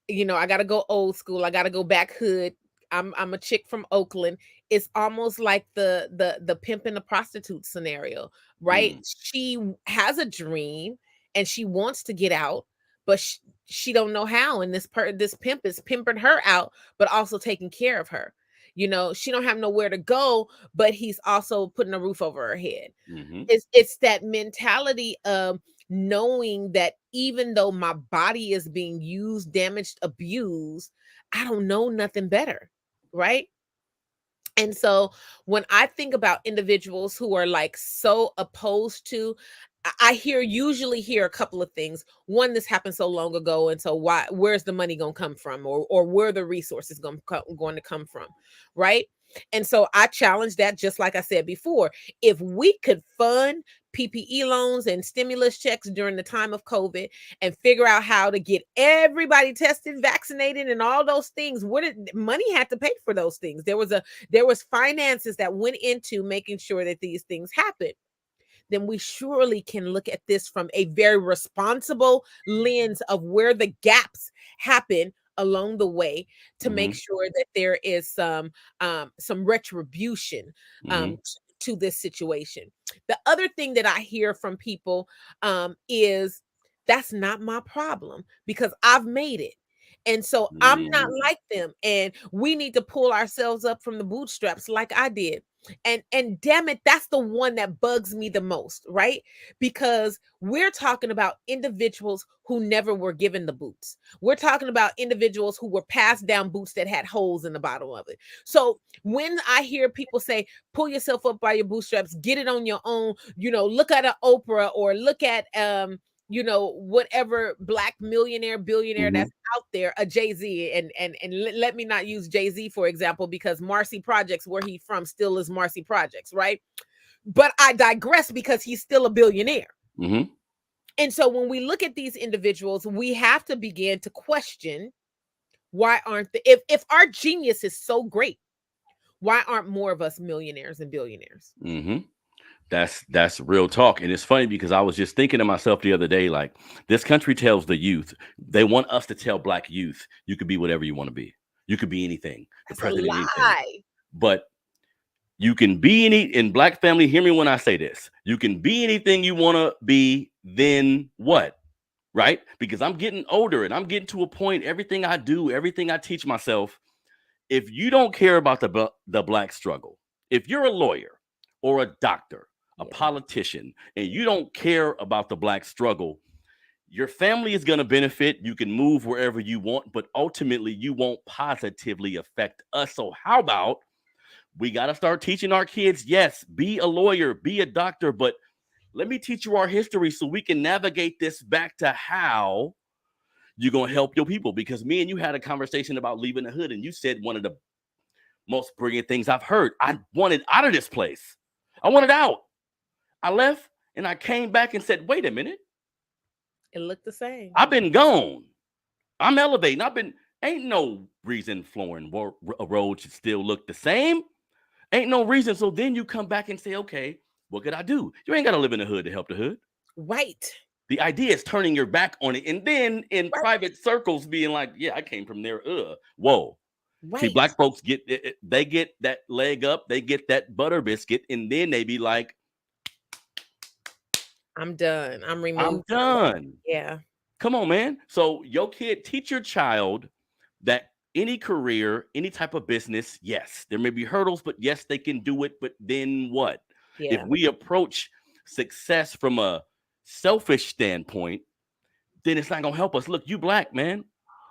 I got to go old school. I got to go back hood. I'm a chick from Oakland. It's almost like the pimp and the prostitute scenario, right? Hmm. She has a dream and she wants to get out, but she don't know how. And this pimp is pimping her out, but also taking care of her. She don't have nowhere to go, but he's also putting a roof over her head. Mm-hmm. It's that mentality of knowing that even though my body is being used, damaged, abused, I don't know nothing better, right? And so when I think about individuals who are like so opposed to, I usually hear a couple of things. One, this happened so long ago, and so where's the money gonna come from, or where the resources going to come from, right? And so I challenge that, just like I said before. If we could fund PPE loans and stimulus checks during the time of COVID and figure out how to get everybody tested, vaccinated, and all those things, what did money had to pay for those things? There was finances that went into making sure that these things happen. Then we surely can look at this from a very responsible lens of where the gaps happen along the way to make Mm-hmm. sure that there is some retribution Mm-hmm. to this situation. The other thing that I hear from people is that's not my problem because I've made it. And so I'm not Mm-hmm. like them. And we need to pull ourselves up from the bootstraps like I did. And damn it, that's the one that bugs me the most, right? Because we're talking about individuals who never were given the boots. We're talking about individuals who were passed down boots that had holes in the bottom of it. So when I hear people say pull yourself up by your bootstraps, get it on your own, look at an Oprah or look at whatever black millionaire, billionaire Mm-hmm. that's out there, a Jay-Z, and let me not use Jay-Z for example, because Marcy Projects, where he from, still is Marcy Projects, right? But I digress because he's still a billionaire. Mm-hmm. And so when we look at these individuals, we have to begin to question, why aren't if our genius is so great, why aren't more of us millionaires and billionaires? Mm-hmm. That's real talk. And it's funny because I was just thinking to myself the other day, like, this country tells the youth, they want us to tell black youth, you could be whatever you want to be. You could be anything, the That's a president, anything. lie. But you can be any in black family. Hear me when I say this. You can be anything you want to be, then what? Right? Because I'm getting older and I'm getting to a point, everything I do, everything I teach myself, if you don't care about the black struggle, if you're a lawyer or a doctor, a Yeah. politician, and you don't care about the black struggle, your family is going to benefit. You can move wherever you want, but ultimately you won't positively affect us. So how about we got to start teaching our kids, yes, be a lawyer, be a doctor, but let me teach you our history so we can navigate this back to how you're going to help your people. Because me and you had a conversation about leaving the hood, and you said one of the most brilliant things I've heard. I wanted out of this place. I wanted out. I left and I came back and said, wait a minute. It looked the same. I've been gone. I'm elevating. Ain't no reason flooring a road should still look the same. Ain't no reason. So then you come back and say, okay, what could I do? You ain't got to live in the hood to help the hood. Right. The idea is turning your back on it. And then in Right. private circles being like, yeah, I came from there. Whoa. See, Right. black folks they get that leg up, they get that butter biscuit, and then they be like, I'm done. I'm I'm removed. done. Yeah. Come on, man. So your kid, teach your child that any career, any type of business, yes, there may be hurdles, but yes, they can do it. But then what? If Yeah. we approach success from a selfish standpoint, then it's not gonna help us. Look, you black, man.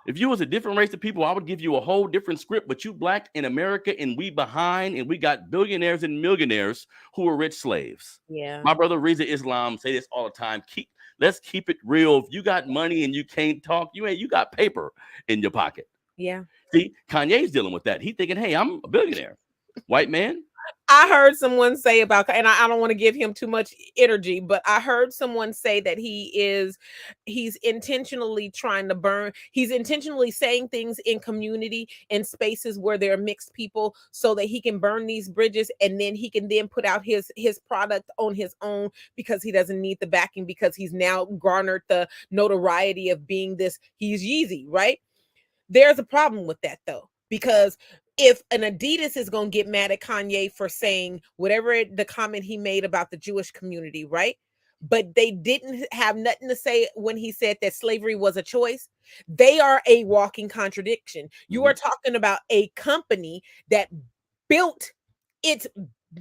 If you was a different race of people, I would give you a whole different script. But you black in America, and we behind, and we got billionaires and millionaires who are rich slaves. Yeah. My brother Reza Islam say this all the time. Let's keep it real. If you got money and you can't talk, you got paper in your pocket. Yeah. See, Kanye's dealing with that. He thinking, hey, I'm a billionaire. White man. I heard someone say about, and I don't want to give him too much energy, but I heard someone say that he's intentionally trying to burn, he's intentionally saying things in community in spaces where there are mixed people so that he can burn these bridges, and then he can then put out his product on his own because he doesn't need the backing, because he's now garnered the notoriety of being this, he's Yeezy, right? There's a problem with that though, because if an Adidas is going to get mad at Kanye for saying whatever the comment he made about the Jewish community, right? But they didn't have nothing to say when he said that slavery was a choice. They are a walking contradiction. You are Mhm, talking about a company that built its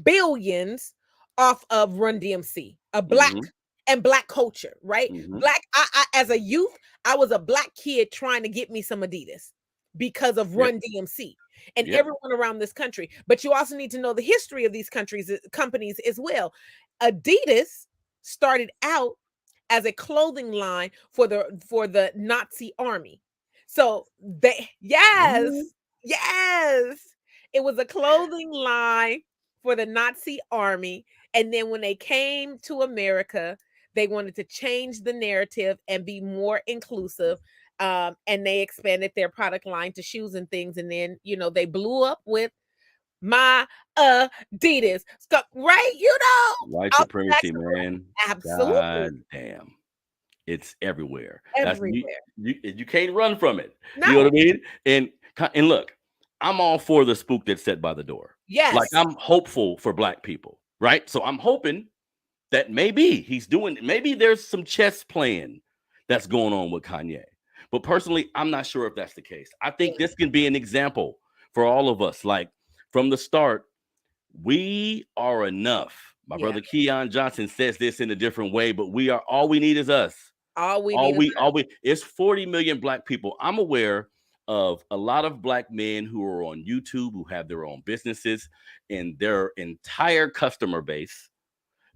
billions off of Run DMC, a black mhm, and black culture, right? mhm. Black, I as a youth, I was a black kid trying to get me some Adidas because of Yep, Run DMC and yep. everyone around this country. But you also need to know the history of these countries, companies as well. Adidas started out as a clothing line for the Nazi army. So they, What? yes, yes, it was a clothing line for the Nazi army. And then when they came to America, they wanted to change the narrative and be more inclusive. And they expanded their product line to shoes and things. And then, they blew up with my Adidas. Right? White All the blacks supremacy, man. absolutely God damn. It's everywhere. That's everywhere. you can't run from it. You know what No. I mean? And look, I'm all for the spook that's set by the door. Like Yes. I'm hopeful for black people, right? So I'm hoping that maybe maybe there's some chess playing that's going on with Kanye. But personally, I'm not sure if that's the case. I think Yeah. this can be an example for all of us. Like from the start, we are enough. My Yeah. brother Keon Johnson says this in a different way, but we are all we need is us. All we need is All we it's 40 million black people. I'm aware of a lot of black men who are on YouTube who have their own businesses, and their entire customer base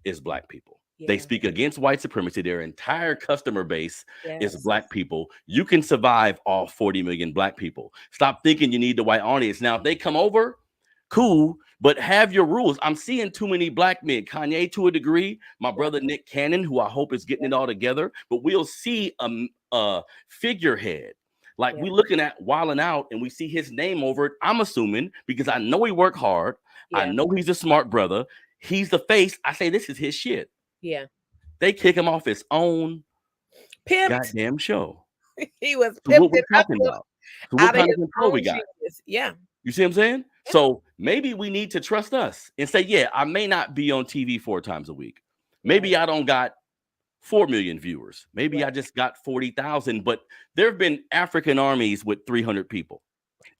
is black people. They yeah. speak against white supremacy. Their entire customer base is Yes. black people. You can survive all 40 million black people. Stop thinking you need the white audience. Now, if they come over, cool, but have your rules. I'm seeing too many black men. Kanye to a degree, my Yeah. brother Nick Cannon, who I hope is getting it all together, but we'll see a figurehead. Like Yeah. we looking at Wilding Out and we see his name over it. I'm assuming because I know he worked hard. I Yeah. know he's a smart brother. He's the face. I say this is his shit. Yeah. They kick him off his own Pimped. goddamn show. He was So what pimped we and talking about? So what out of kind his of control we own got? genius. Yeah. You see what I'm saying? Yeah. So maybe we need to trust us and say, yeah, I may not be on TV 4 times a week. Right. Maybe I don't got 4 million viewers. Maybe I Right. just got 40,000, but there have been African armies with 300 people.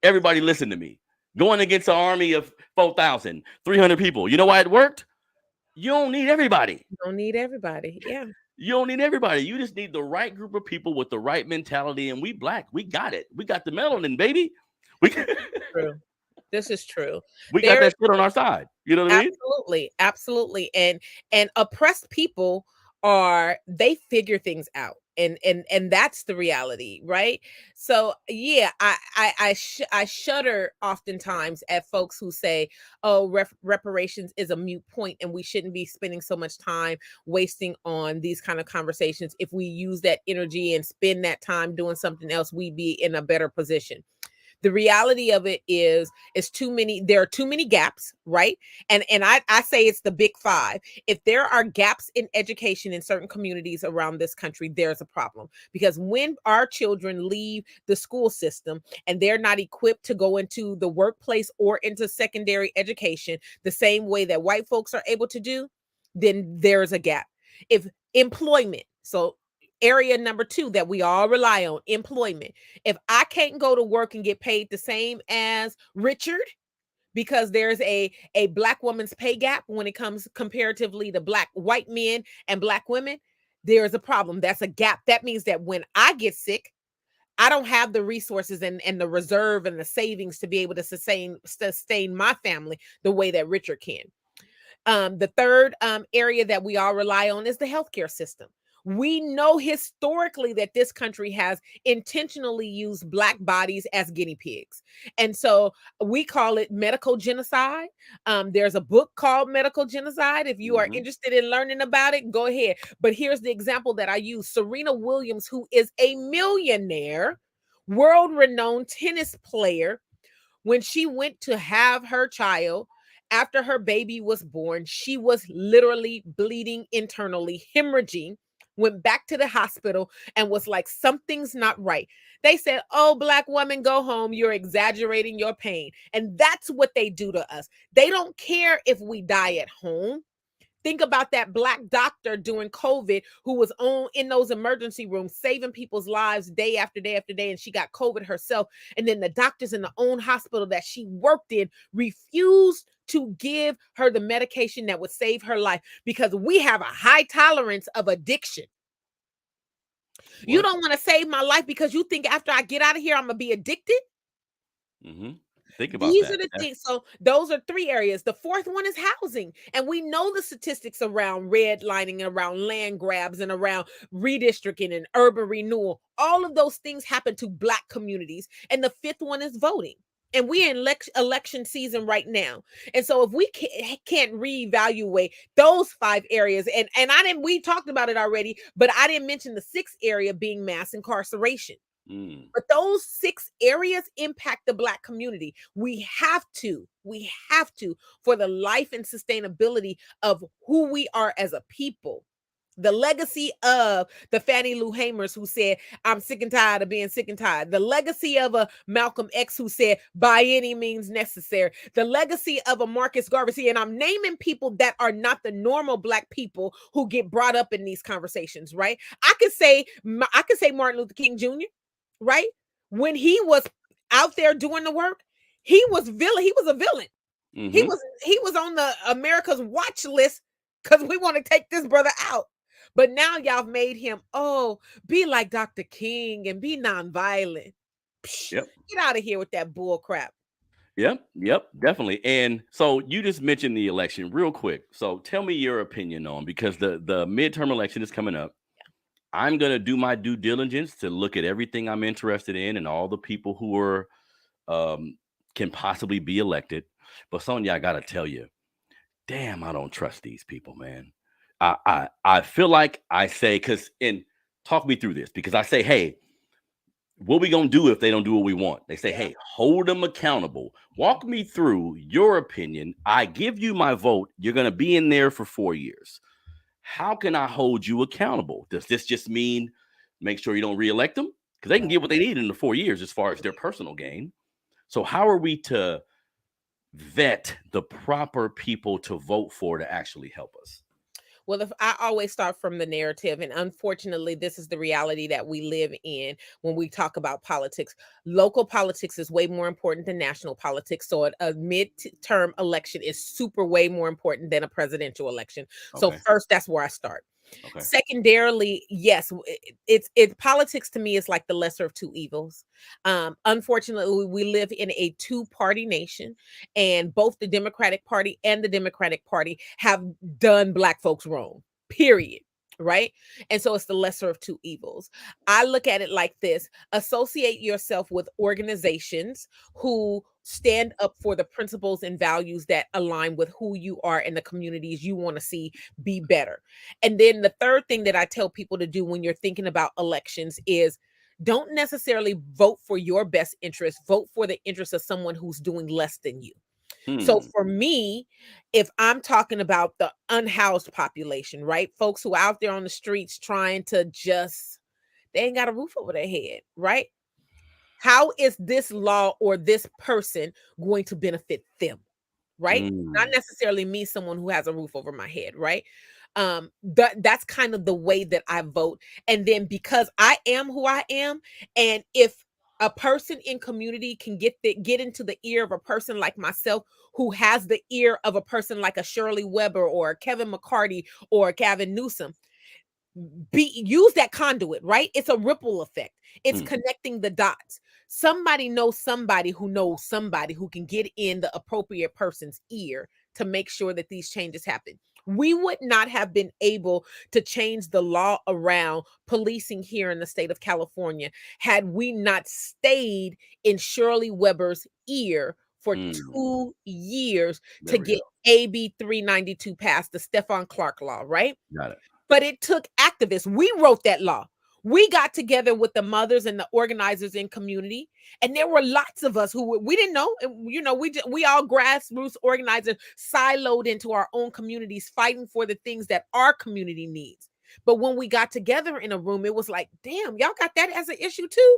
Everybody listen to me. Going against an army of 4,000, 300 people. You know why it worked? You don't need everybody. You don't need everybody. Yeah. You don't need everybody. You just need the right group of people with the right mentality. And we black, we got it. We got the melanin, baby. We, True. This is true. we got There that shit on our side. You know what I mean? absolutely, absolutely. And oppressed people they figure things out. And that's the reality, right? So yeah, I shudder oftentimes at folks who say, oh, reparations is a mute point and we shouldn't be spending so much time wasting on these kind of conversations. If we use that energy and spend that time doing something else, we'd be in a better position. The reality of it is too many, there are too many gaps, right? And I say it's the big five. If there are gaps in education in certain communities around this country, there's a problem, because when our children leave the school system and they're not equipped to go into the workplace or into secondary education the same way that white folks are able to do, then there's a gap. If employment, so area number two that we all rely on, employment. If I can't go to work and get paid the same as Richard, because there's a black woman's pay gap when it comes comparatively to black white men and black women, there's a problem. That's a gap. That means that when I get sick, I don't have the resources and the reserve and the savings to be able to sustain my family the way that Richard can. The third area that we all rely on is the healthcare system. We know historically that this country has intentionally used Black bodies as guinea pigs. And so we call it medical genocide. There's a book called Medical Genocide. If you are Mm-hmm. interested in learning about it, go ahead. But here's the example that I use. Serena Williams, who is a millionaire, world renowned tennis player, when she went to have her child, after her baby was born, she was literally bleeding internally, hemorrhaging, went back to the hospital and was like, something's not right. They said, oh, Black woman, go home. You're exaggerating your pain. And that's what they do to us. They don't care if we die at home. Think about that Black doctor during COVID who was on in those emergency rooms, saving people's lives day after day after day. And she got COVID herself. And then the doctors in the own hospital that she worked in refused to give her the medication that would save her life because we have a high tolerance of addiction. You What? don't want to save my life because you think after I get out of here, I'm going to be addicted. Mm-hmm. Think about These are that. the things. So those are 3 areas. The 4th one is housing. And we know the statistics around redlining, around land grabs, and around redistricting and urban renewal. All of those things happen to Black communities. And the 5th one is voting. And we're in election season right now. And so if we can't reevaluate those 5 areas, and we talked about it already, but I didn't mention the 6th area being mass incarceration. But those 6 areas impact the Black community. We have to, for the life and sustainability of who we are as a people. The legacy of the Fannie Lou Hamers who said, I'm sick and tired of being sick and tired. The legacy of a Malcolm X who said, by any means necessary. The legacy of a Marcus Garvey. And I'm naming people that are not the normal Black people who get brought up in these conversations, right? I could say Martin Luther King Jr., right? When he was out there doing the work, he was a villain. Mm-hmm. He was on the America's watch list because we want to take this brother out. But now y'all made him, be like Dr. King and be nonviolent. Psh, Yep. get out of here with that bull crap. Yep, definitely. And so you just mentioned the election real quick. So tell me your opinion on, because the midterm election is coming up. I'm going to do my due diligence to look at everything I'm interested in and all the people who are can possibly be elected. But Sonia, I got to tell you, damn, I don't trust these people, man. I feel like I say, and talk me through this, because I say, hey, what we gonna do if they don't do what we want? They say, hey, hold them accountable. Walk me through your opinion. I give you my vote. You're gonna be in there for 4 years. How can I hold you accountable? Does this just mean make sure you don't reelect them? Because they can get what they need in the 4 years as far as their personal gain. So how are we to vet the proper people to vote for to actually help us? Well, if I always start from the narrative, and unfortunately, this is the reality that we live in when we talk about politics. Local politics is way more important than national politics. So a midterm election is super way more important than a presidential election. So Okay. first, that's where I start. Okay. Secondarily, yes, it's politics to me is like the lesser of 2 evils. Unfortunately, we live in a 2-party nation, and both the Democratic Party and the Democratic Party have done Black folks wrong, period. Right. And so it's the lesser of 2 evils. I look at it like this: associate yourself with organizations who stand up for the principles and values that align with who you are and the communities you want to see be better. And then the third thing that I tell people to do when you're thinking about elections is don't necessarily vote for your best interest, vote for the interest of someone who's doing less than you. So for me, if I'm talking about the unhoused population, right? Folks who are out there on the streets trying to they ain't got a roof over their head, right? How is this law or this person going to benefit them? Right? Not necessarily me, someone who has a roof over my head, right? That's kind of the way that I vote. And then because I am who I am, and if a person in community can get into the ear of a person like myself who has the ear of a person like a Shirley Weber or Kevin McCarty or Gavin Newsom, use that conduit, right? It's a ripple effect. It's connecting the dots. Somebody knows somebody who can get in the appropriate person's ear to make sure that these changes happen. We would not have been able to change the law around policing here in the state of California had we not stayed in Shirley Weber's ear for Mm, 2 years there to we get go. AB 392 passed, the Stephon Clark law, right? Got it. But it took activists. We wrote that law. We got together with the mothers and the organizers in community, and there were lots of us who we didn't know. We all grassroots organizers siloed into our own communities, fighting for the things that our community needs. But when we got together in a room, it was like, damn, y'all got that as an issue too.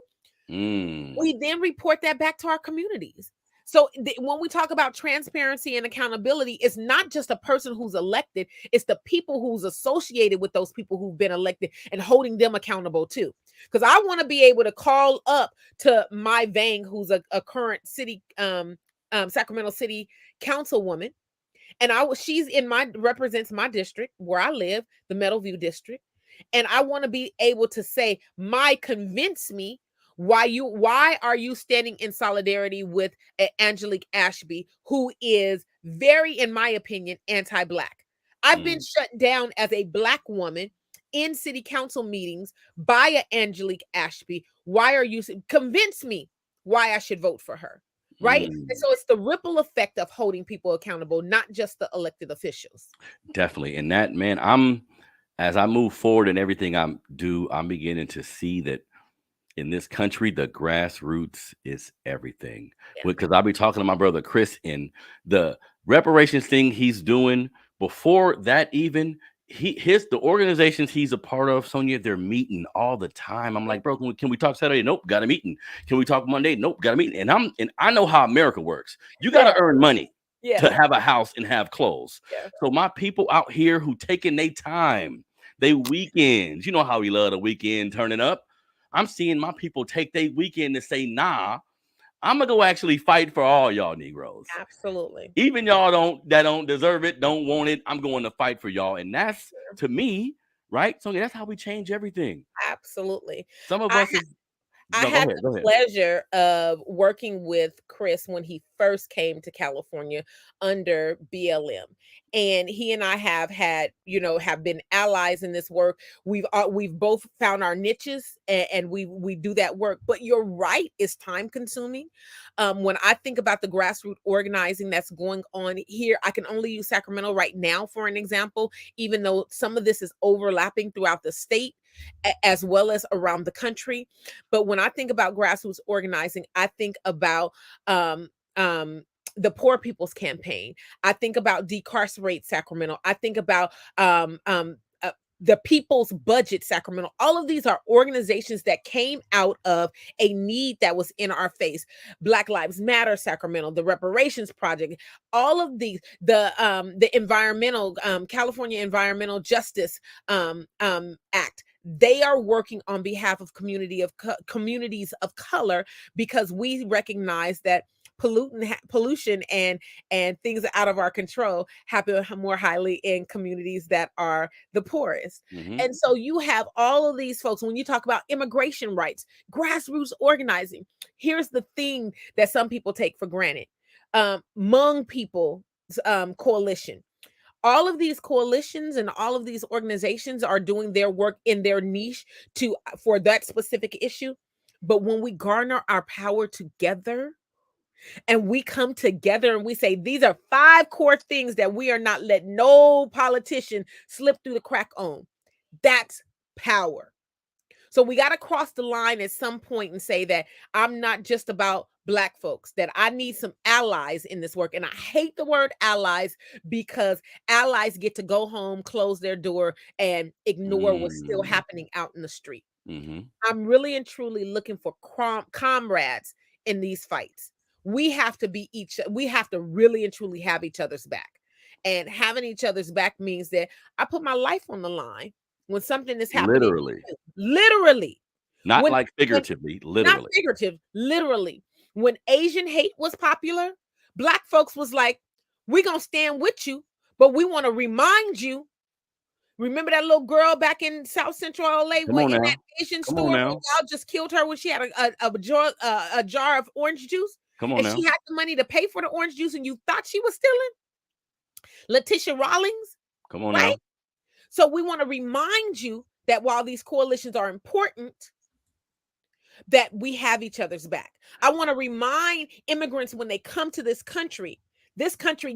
Mm, We then report that back to our communities. So when we talk about transparency and accountability, it's not just a person who's elected, it's the people who's associated with those people who've been elected and holding them accountable too. Because I want to be able to call up to my Vang, who's a current city, Sacramento City councilwoman, and she's in represents my district where I live, the Meadowview district, and I want to be able to say, convince me why are you standing in solidarity with Angelique Ashby, who is very, in my opinion, anti-black. I've been mm. shut down as a black woman in city council meetings by Angelique Ashby. Why are you convince me why I should vote for her? Right. And Mm, so it's the ripple effect of holding people accountable, not just the elected officials. definitely. And that, man, as I move forward in everything I'm beginning to see that in this country, the grassroots is everything. Yeah. Because I'll be talking to my brother Chris, and the reparations thing he's doing before that, even the organizations he's a part of, Sonia, they're meeting all the time. I'm Yeah. like, bro, can we talk Saturday? Nope, got a meeting. Can we talk Monday? Nope, got a meeting. And I know how America works. You got Yeah. to earn money Yeah. to have a house and have clothes. Yeah. So my people out here who taking their time, they weekends, you know how we love the weekend turning up. I'm seeing my people take their weekend to say, nah, I'm gonna go actually fight for all y'all Negroes. Absolutely. Even y'all don't deserve it, don't want it. I'm going to fight for y'all. And that's, to me, right? So that's how we change everything. Absolutely. Some of I us is I no, go had ahead, the go ahead. pleasure of working with Chris when he first came to California under BLM. And he and I have had, have been allies in this work. We've both found our niches, and we do that work. But you're right, it's time consuming. When I think about the grassroots organizing that's going on here, I can only use Sacramento right now for an example, even though some of this is overlapping throughout the state as well as around the country. But when I think about grassroots organizing, I think about the Poor People's Campaign. I think about Decarcerate Sacramento. I think about the People's Budget Sacramento. All of these are organizations that came out of a need that was in our face. Black Lives Matter Sacramento, the Reparations Project, all of these, the environmental California Environmental Justice Act. They are working on behalf of communities of color, because we recognize that pollution and things out of our control happen more highly in communities that are the poorest. Mm-hmm. And so you have all of these folks. When you talk about immigration rights, grassroots organizing, here's the thing that some people take for granted. Hmong People Coalition. All of these coalitions and all of these organizations are doing their work in their niche for that specific issue. But when we garner our power together, and we come together and we say, these are 5 core things that we are not letting no politician slip through the crack on, that's power. So we got to cross the line at some point and say that I'm not just about Black folks, that I need some allies in this work. And I hate the word allies, because allies get to go home, close their door, and ignore what's still Mm-hmm. happening out in the street. Mm-hmm. I'm really and truly looking for comrades in these fights. We have to really and truly have each other's back. And having each other's back means that I put my life on the line when something is happening. Literally. Literally. Not When, like figuratively, not literally. figurative, literally. When Asian hate was popular, Black folks was like, we're going to stand with you, but we want to remind you. Remember that little girl back in South Central LA Come on in that now. Asian Come on store where now. y'all just killed her when she had a jar of orange juice, Come on and now. she had the money to pay for the orange juice, and you thought she was stealing? Letitia Rawlings, Come on right? now. So we want to remind you that while these coalitions are important, that we have each other's back. I want to remind immigrants when they come to this country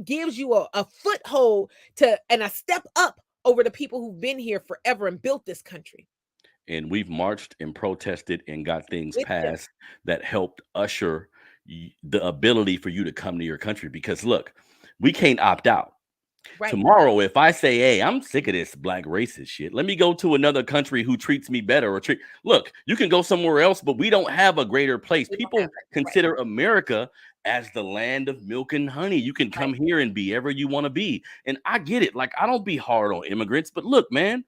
gives you a foothold to and a step up over the people who've been here forever and built this country And we've marched and protested and got things with them. passed that helped usher the ability for you to come to your country. Because look, we can't opt out. Right. Tomorrow, if I say, "Hey, I'm sick of this black racist shit. Let me go to another country who treats me better," or treat look, you can go somewhere else, but we don't have a greater place. We don't have People that. Right. consider America as the land of milk and honey. You can come Right. here and be ever you want to be. And I get it. Like, I don't be hard on immigrants, but look, man,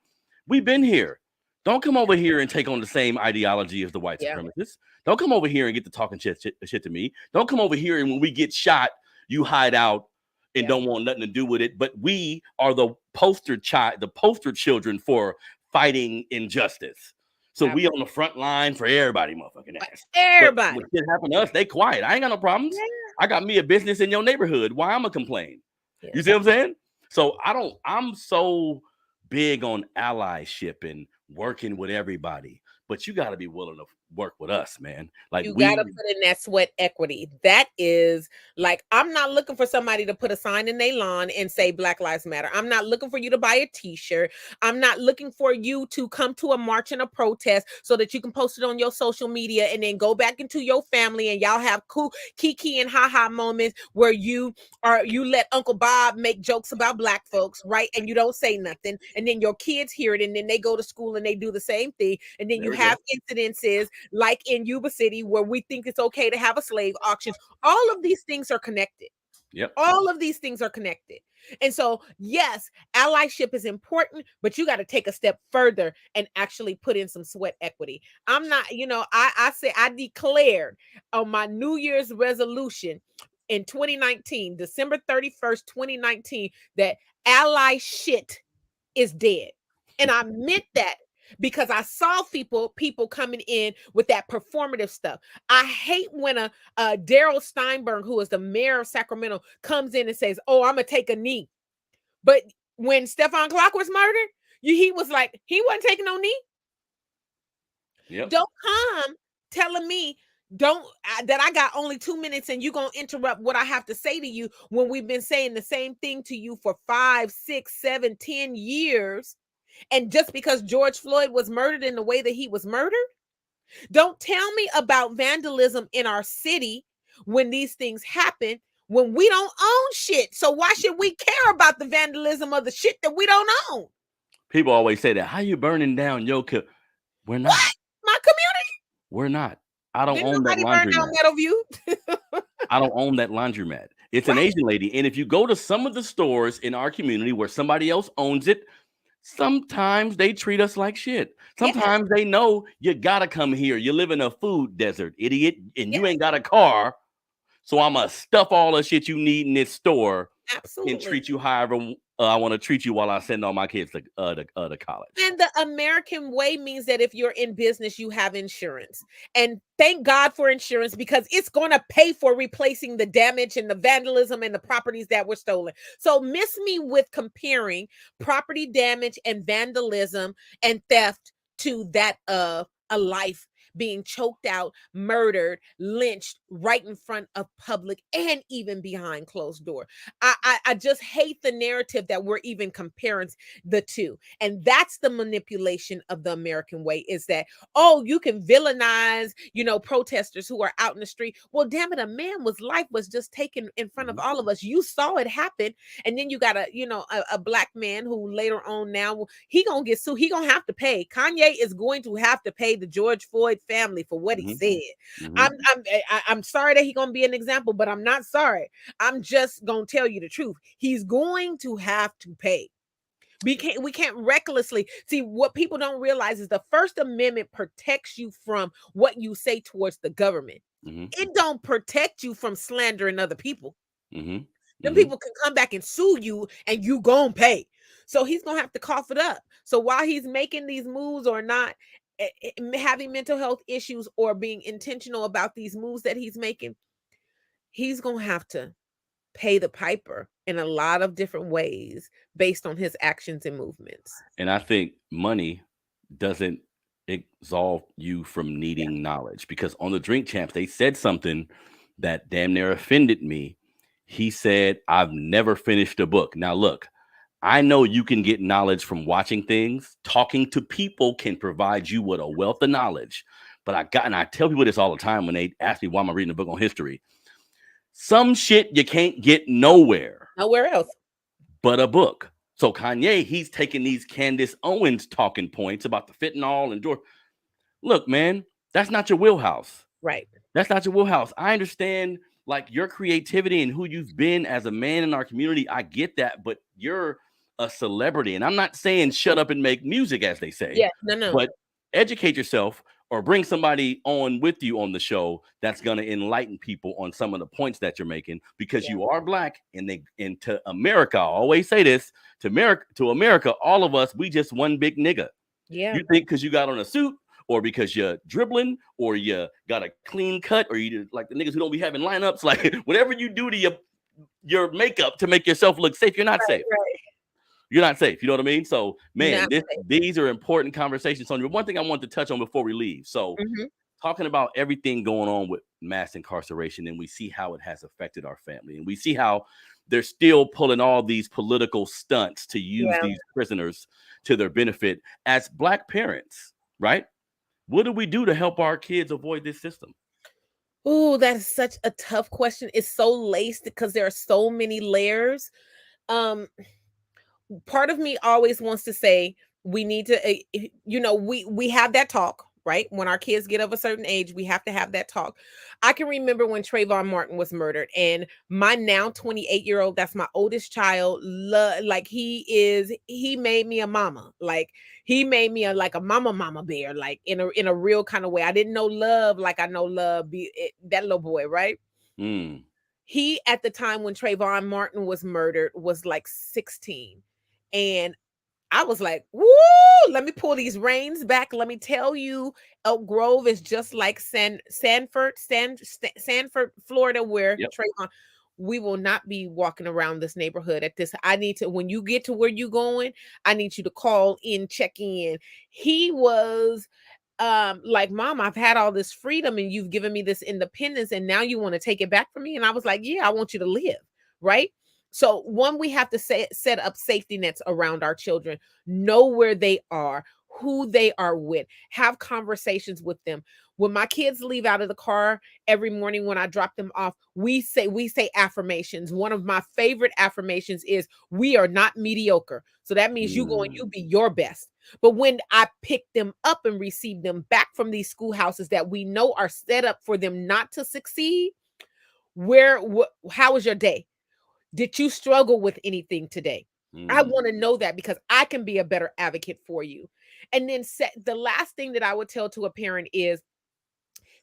we've been here. Don't come over here and take on the same ideology as the white Yeah. supremacists. Don't come over here and get to talking shit to me. Don't come over here and when we get shot, you hide out and Yeah. don't want nothing to do with it. But we are the poster children for fighting injustice. So we on the front line for everybody, motherfucking ass. But Everybody. when shit happen to us, they quiet. I ain't got no problems. Yeah. I got me a business in your neighborhood. Why I'ma complain? Yeah. You see what I'm saying? So I'm so big on allyship and working with everybody, but you got to be willing to work with us, man. Like You got to put in that sweat equity. That is like, I'm not looking for somebody to put a sign in their lawn and say Black Lives Matter. I'm not looking for you to buy a t-shirt. I'm not looking for you to come to a march and a protest so that you can post it on your social media and then go back into your family and y'all have cool kiki and haha moments where you let Uncle Bob make jokes about black folks, right? And you don't say nothing. And then your kids hear it and then they go to school and they do the same thing. And then you have incidences like in Yuba City where we think it's okay to have a slave auction. All of these things are connected. Yep. All of these things are connected. And so, yes, allyship is important, but you got to take a step further and actually put in some sweat equity. I'm not, I declared on my New Year's resolution in 2019, December 31st, 2019, that ally shit is dead. And I meant that because I saw people coming in with that performative stuff. I hate when a Daryl Steinberg, who is the mayor of Sacramento, comes in and says, "Oh, I'm gonna take a knee." But when Stephon Clark was murdered, he was like, he wasn't taking no knee. Yep. Don't come telling me that I got only 2 minutes and you're gonna interrupt what I have to say to you when we've been saying the same thing to you for 5, 6, 7, 10 years. And just because George Floyd was murdered in the way that he was murdered, don't tell me about vandalism in our city when these things happen, when we don't own shit. So why should we care about the vandalism of the shit that we don't own? People always say that. How you burning down your We're not. What? My community? We're not. I don't Didn't own that nobody burn down laundromat. Meadowview? I don't own that laundromat. It's an Right. Asian lady. And if you go to some of the stores in our community where somebody else owns it, sometimes they treat us like shit. Yeah. Sometimes they know you gotta come here. You live in a food desert, idiot, and you Yes. ain't got a car. So I'm gonna stuff all the shit you need in this store and Absolutely. treat you however I want to treat you while I send all my kids to college. And the American way means that if you're in business, you have insurance. And thank God for insurance because it's going to pay for replacing the damage and the vandalism and the properties that were stolen. So miss me with comparing property damage and vandalism and theft to that of a life being choked out, murdered, lynched right in front of public and even behind closed door. I just hate the narrative that we're even comparing the two. And that's the manipulation of the American way is that, oh, you can villainize, protesters who are out in the street. Well, damn it, a life was just taken in front of all of us. You saw it happen. And then you got a black man who later on now, he gonna get sued. He gonna have to pay. Kanye is going to have to pay the George Floyd family for what he said. I'm sorry that he's gonna be an example, but I'm not sorry. I'm just gonna tell you the truth. He's going to have to pay. We can't recklessly see. What people don't realize is the First Amendment protects you from what you say towards the government. It don't protect you from slandering other people. Them people can come back and sue you and you gonna pay. So he's gonna have to cough it up. So while he's making these moves or not having mental health issues or being intentional about these moves that he's making, he's gonna have to pay the piper in a lot of different ways based on his actions and movements. And I think money doesn't absolve you from Yeah. needing knowledge, because on the Drink Champs, they said something that damn near offended me. He said, I've never finished a book. Now, look, I know you can get knowledge from watching things. Talking to people can provide you with a wealth of knowledge. But and I tell people this all the time when they ask me why am I reading a book on history. Some shit you can't get nowhere Nowhere else. but a book. So Kanye, he's taking these Candace Owens talking points about the fentanyl and George. Look, man, that's not your wheelhouse. Right. That's not your wheelhouse. I understand like your creativity and who you've been as a man in our community. I get that, but you're a celebrity. And I'm not saying shut up and make music, as they say, Yeah. No. but educate yourself or bring somebody on with you on the show that's going to enlighten people on some of the points that you're making, because Yeah. you are black. And to America, I always say this, to America, all of us, we just one big nigga. Yeah. You think because you got on a suit, or because you're dribbling, or you got a clean cut, or you like the niggas who don't be having lineups, like whatever you do to your makeup to make yourself look safe, you're not safe. Right. You're not safe. You know what I mean? So, You're man, not safe. these are important conversations. Sonia, one thing I want to touch on before we leave. So, Mhm. talking about everything going on with mass incarceration, and we see how it has affected our family, and we see how they're still pulling all these political stunts to use Yeah. these prisoners to their benefit as black parents, right? What do we do to help our kids avoid this system? Ooh, that is such a tough question. It's so laced because there are so many layers. Um, Part of me always wants to say we need to we have that talk, right? When our kids get of a certain age, we have to have that talk. I can remember when Trayvon Martin was murdered, and my now 28-year-old, that's my oldest child, like he made me a mama. Like he made me a mama bear, like in a real kind of way. I didn't know love like I know love, that little boy, right? Mm, He, at the time when Trayvon Martin was murdered, was like 16. And I was like, woo, let me pull these reins back. Let me tell you, Elk Grove is just like Sanford, Florida, where yep. Trayvon. We will not be walking around this neighborhood at this. I need to, when you get to where you going, I need you to call in, check in. He was like, Mom, I've had all this freedom and you've given me this independence, and now you want to take it back from me. And I was like, yeah, I want you to live, right? So one, we have to set up safety nets around our children, know where they are, who they are with, have conversations with them. When my kids leave out of the car every morning, when I drop them off, we say affirmations. One of my favorite affirmations is, we are not mediocre. So that means you Mm, be your best. But when I pick them up and receive them back from these schoolhouses that we know are set up for them not to succeed, how was your day? Did you struggle with anything today? I mm, want to know that because I can be a better advocate for you. And then the last thing that I would tell to a parent is,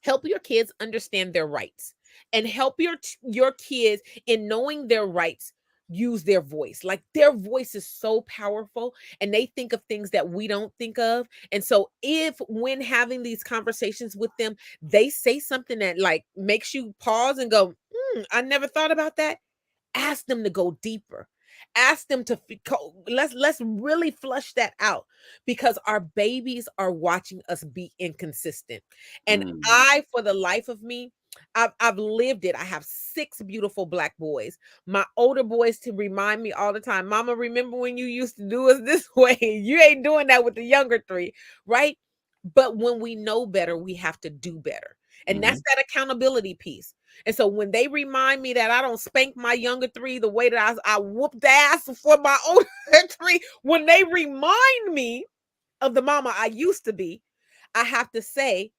help your kids understand their rights, and help your kids in knowing their rights. Use their voice. Like, their voice is so powerful, and they think of things that we don't think of. And so if, when having these conversations with them, they say something that like makes you pause and go, I never thought about that. Ask them to go deeper. Ask them to let's really flush that out, because our babies are watching us be inconsistent. And mm. I, for the life of me, I've lived it. I have 6 beautiful black boys. My older boys to remind me all the time, Mama, remember when you used to do us this way? You ain't doing that with the younger 3, right? But when we know better, we have to do better. And Mm-hmm. that's that accountability piece. And so when they remind me that I don't spank my younger 3 the way that I whooped ass for my older 3, when they remind me of the mama I used to be, I have to say,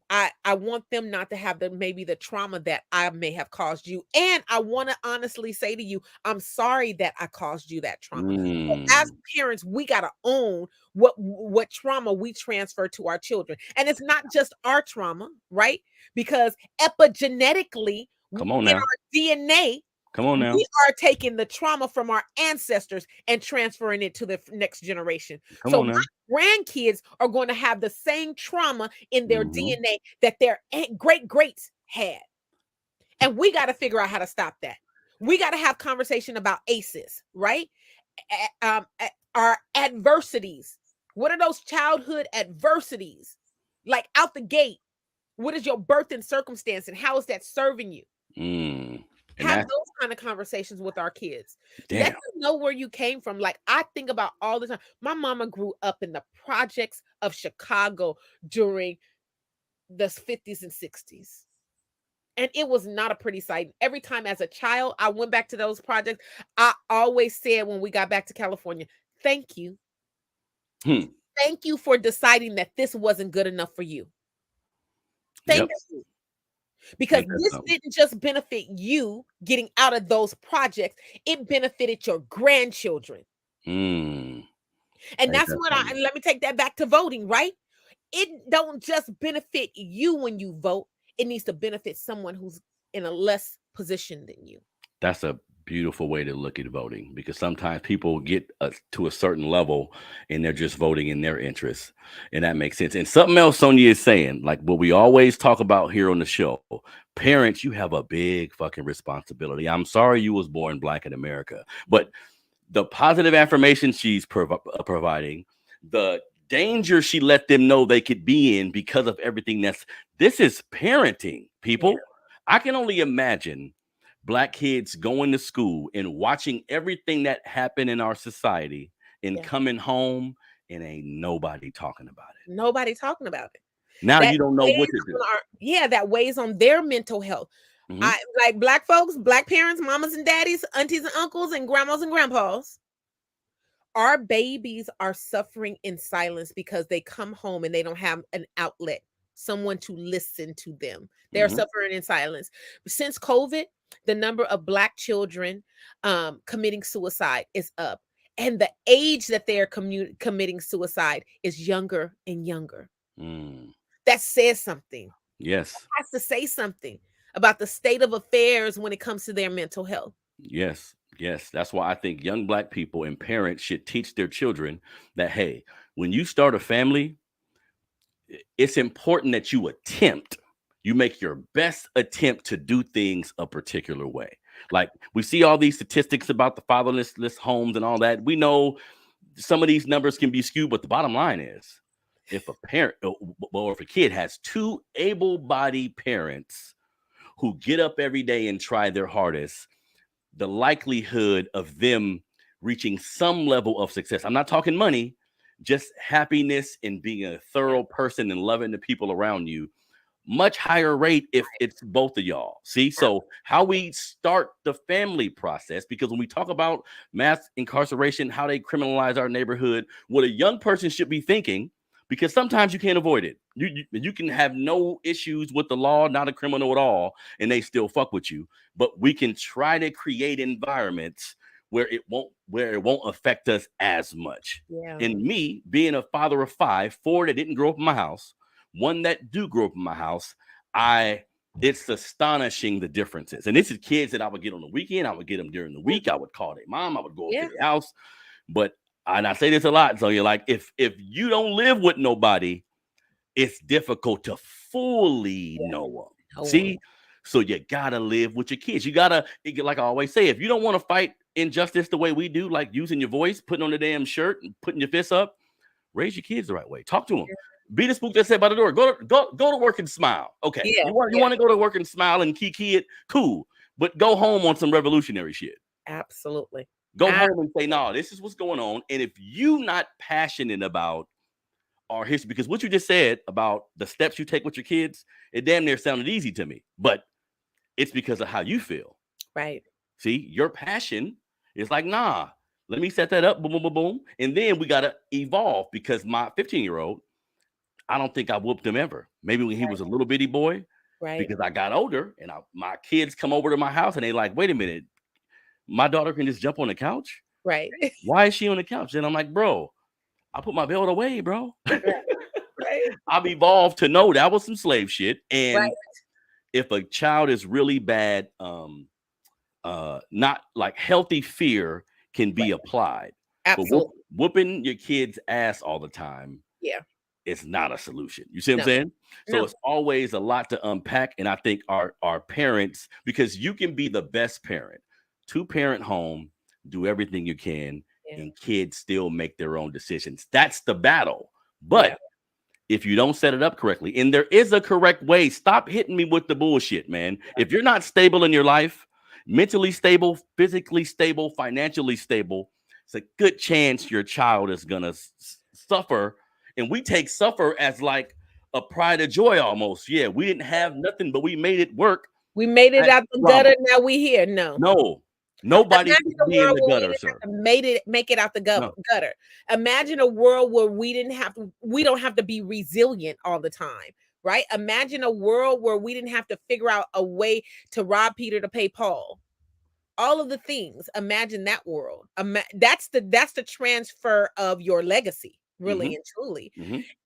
I want them not to have maybe the trauma that I may have caused you. And I want to honestly say to you, I'm sorry that I caused you that trauma. So as Mm, parents, we got to own what trauma we transfer to our children. And it's not just our trauma, right? Because epigenetically, come on in now. our DNA, Come on now. we are taking the trauma from our ancestors and transferring it to the next generation. Come So on now. my grandkids are going to have the same trauma in their Mm-hmm. DNA that their great greats had. And we got to figure out how to stop that. We got to have conversation about ACEs, right? Our adversities. What are those childhood adversities? Like out the gate, what is your birth and circumstance and how is that serving you? And Have that's those kind of conversations with our kids. Let damn. them know where you came from. Like I think about all the time. My mama grew up in the projects of Chicago during the 50s and 60s. And it was not a pretty sight. Every time as a child, I went back to those projects. I always said when we got back to California, thank you. Thank you for deciding that this wasn't good enough for you. Thank you. Because this didn't just benefit you getting out of those projects, it benefited your grandchildren. And that's what let me take that back to voting, right? It don't just benefit you when you vote. It needs to benefit someone who's in a less position than you. That's a beautiful way to look at voting, because sometimes people get to a certain level and they're just voting in their interests, and that makes sense. And something else Sonia is saying, like what we always talk about here on the show, parents, you have a big fucking responsibility. I'm sorry you was born Black in America, but the positive affirmation she's providing, the danger she let them know they could be in because of everything this is parenting, people. Yeah. I can only imagine Black kids going to school and watching everything that happened in our society and coming home and ain't nobody talking about it. Nobody talking about it. Now that you don't know what to do. That weighs on their mental health. I like Black folks, Black parents, mamas and daddies, aunties and uncles, and grandmas and grandpas. Our babies are suffering in silence because they come home and they don't have an outlet, someone to listen to them. They're suffering in silence. Since COVID, the number of Black children committing suicide is up. And the age that they're committing suicide is younger and younger. That says something. Yes. That has to say something about the state of affairs when it comes to their mental health. Yes. Yes. That's why I think young Black people and parents should teach their children that, hey, when you start a family, it's important that you make your best attempt to do things a particular way. Like we see all these statistics about the fatherless homes and all that. We know some of these numbers can be skewed, but the bottom line is if a parent or if a kid has two able-bodied parents who get up every day and try their hardest, the likelihood of them reaching some level of success, I'm not talking money, just happiness and being a thorough person and loving the people around you, much higher rate if it's both of y'all. See, so how we start the family process, because when we talk about mass incarceration, how they criminalize our neighborhood, what a young person should be thinking, because sometimes you can't avoid it. You can have no issues with the law, not a criminal at all, and they still fuck with you. But we can try to create environments where it won't affect us as much. Yeah. And me being a father of 5, 4 that didn't grow up in my house, one that do grow up in my house, it's astonishing the differences. And this is kids that I would get on the weekend. I would get them during the week. I would call their mom. I would go up to their house. But and I say this a lot, so you're like, if you don't live with nobody, it's difficult to fully know them. See, so you gotta live with your kids. You gotta, like I always say, if you don't want to fight injustice the way we do, like using your voice, putting on the damn shirt, and putting your fists up, raise your kids the right way. Talk to them. Be the spook that said by the door. Go to work and smile. Okay, you want to go to work and smile and kiki it, cool. But go home on some revolutionary shit. Absolutely. Go home and say, no, this is what's going on. And if you not passionate about our history, because what you just said about the steps you take with your kids, it damn near sounded easy to me, but it's because of how you feel. Right. See, your passion is like, nah, let me set that up, boom, boom, boom, boom. And then we got to evolve, because my 15-year-old, I don't think I whooped him ever. Maybe when he was a little bitty boy, because I got older and my kids come over to my house and they like, wait a minute, my daughter can just jump on the couch? Right. Why is she on the couch? And I'm like, bro, I put my belt away, bro. Right. I've evolved to know that was some slave shit. And if a child is really bad, not like healthy fear can be applied. Absolutely. But whooping your kid's ass all the time, it's not a solution. You see what I'm saying? So it's always a lot to unpack. And I think our parents, because you can be the best parent, two-parent home, do everything you can, Yeah. and kids still make their own decisions. That's the battle. Yeah. But if you don't set it up correctly, and there is a correct way, stop hitting me with the bullshit, man. If you're not stable in your life, mentally stable, physically stable, financially stable, it's a good chance your child is gonna suffer. And we take suffer as like a pride of joy almost. Yeah, we didn't have nothing, but we made it work. We made it That's out the trauma. gutter. Now we here. No. No, nobody Imagine should a be in world the where we gutter, didn't sir. have to make it out the No. gutter. Imagine a world where we don't have to be resilient all the time, right? Imagine a world where we didn't have to figure out a way to rob Peter to pay Paul. All of the things. Imagine that world. That's the transfer of your legacy, really and truly.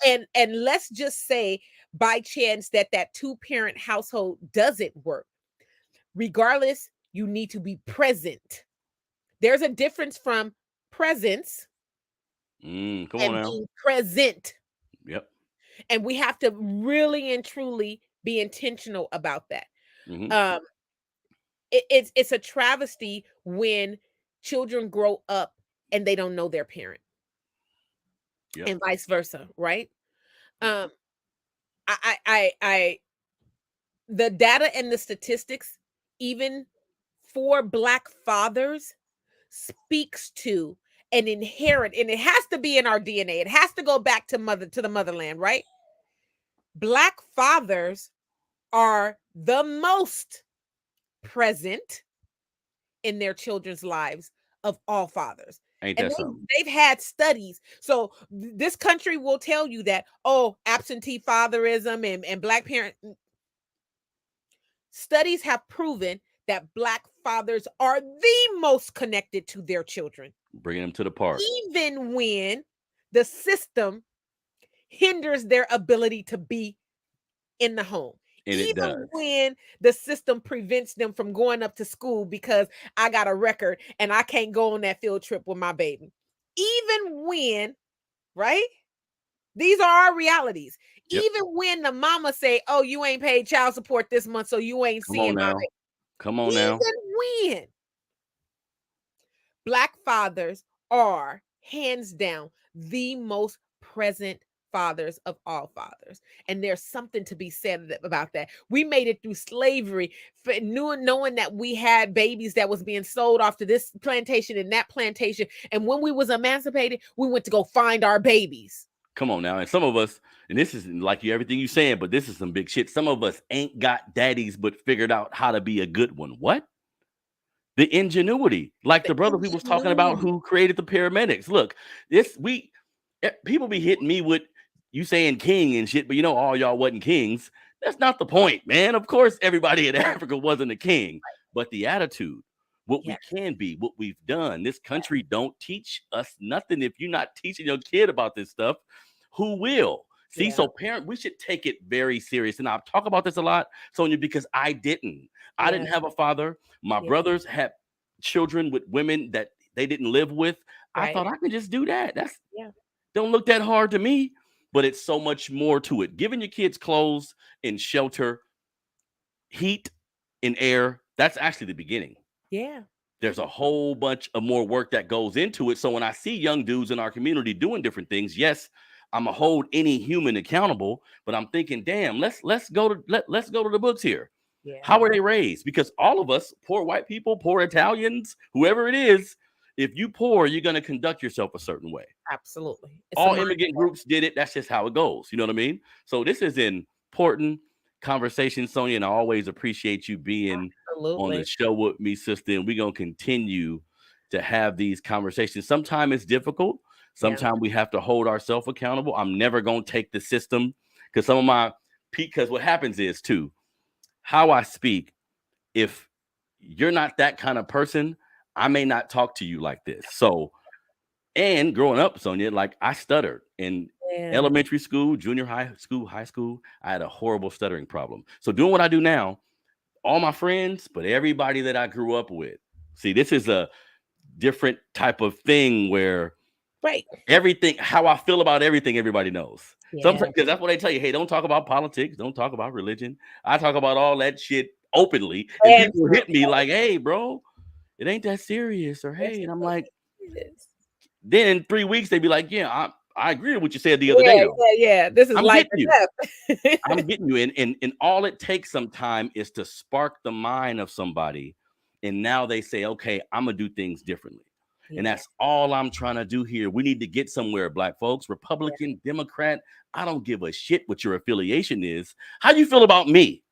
And let's just say by chance that two-parent household doesn't work. Regardless, you need to be present. There's a difference from presence Come on and now. being present. Yep. And we have to really and truly be intentional about that. It's a travesty when children grow up and they don't know their parent. Yep. And vice versa, right? I the data and the statistics, even for Black fathers, speaks to an inherent, and it has to be in our DNA. It has to go back to the motherland, right? Black fathers are the most present in their children's lives of all fathers. Ain't And that something? they've had studies. So this country will tell you that, absentee fatherism and Black parent studies have proven that Black fathers are the most connected to their children. Bringing them to the park. Even when the system hinders their ability to be in the home. And it Even does. when the system prevents them from going up to school because I got a record and I can't go on that field trip with my baby. Even when, right? These are our realities. Yep. Even when the mama say, "Oh, you ain't paid child support this month, so you ain't Come seeing on my now. baby." Come on now. Even when Black fathers are hands down the most present fathers of all fathers. And there's something to be said about that. We made it through slavery, knowing that we had babies that was being sold off to this plantation and that plantation. And when we was emancipated, we went to go find our babies. Come on now. And some of us, and this is like everything you're saying, but this is some big shit. Some of us ain't got daddies, but figured out how to be a good one. What? The ingenuity, like the brother we was talking about who created the paramedics. Look, people be hitting me with you saying king and shit, but all y'all wasn't kings. That's not the point, man. Of course, everybody in Africa wasn't a king, but the attitude, what we can be, what we've done. This country don't teach us nothing. If you're not teaching your kid about this stuff, who will? See, so parent, we should take it very serious. And I've talked about this a lot, Sonia, because I didn't have a father. My brothers had children with women that they didn't live with. I thought I could just do that. Don't look that hard to me, but it's so much more to it. Giving your kids clothes and shelter, heat and air, that's actually the beginning. Yeah. There's a whole bunch of more work that goes into it. So when I see young dudes in our community doing different things, yes, I'm gonna hold any human accountable, but I'm thinking, damn, let's go to the books here. Yeah. How are they raised? Because all of us, poor white people, poor Italians, whoever it is, if you poor, you're gonna conduct yourself a certain way. Absolutely. All immigrant groups did it. That's just how it goes. You know what I mean? So this is important conversation, Sonia, and I always appreciate you being on the show with me, sister. And we're gonna continue to have these conversations. Sometimes it's difficult. Sometimes we have to hold ourselves accountable. I'm never gonna take the system because because what happens is too, how I speak. If you're not that kind of person, I may not talk to you like this. So, and growing up, Sonia, like I stuttered in elementary school, junior high school. I had a horrible stuttering problem. So doing what I do now, all my friends, but everybody that I grew up with. See, this is a different type of thing where everything, how I feel about everything, everybody knows. Sometimes, because that's what they tell you. Hey, don't talk about politics. Don't talk about religion. I talk about all that shit openly. And people hit me like, hey, bro, it ain't that serious, or Yes, hey, and I'm it like, is. then in 3 weeks they be like, yeah, I agree with what you said the other day Yeah, though. yeah. This is I'm life getting you. or death. I'm getting you. And all it takes sometime is to spark the mind of somebody. And now they say, okay, I'm gonna do things differently. And Yeah, that's all I'm trying to do here. We need to get somewhere, black folks, yeah. Republican, Democrat. I don't give a shit what your affiliation is. How you feel about me?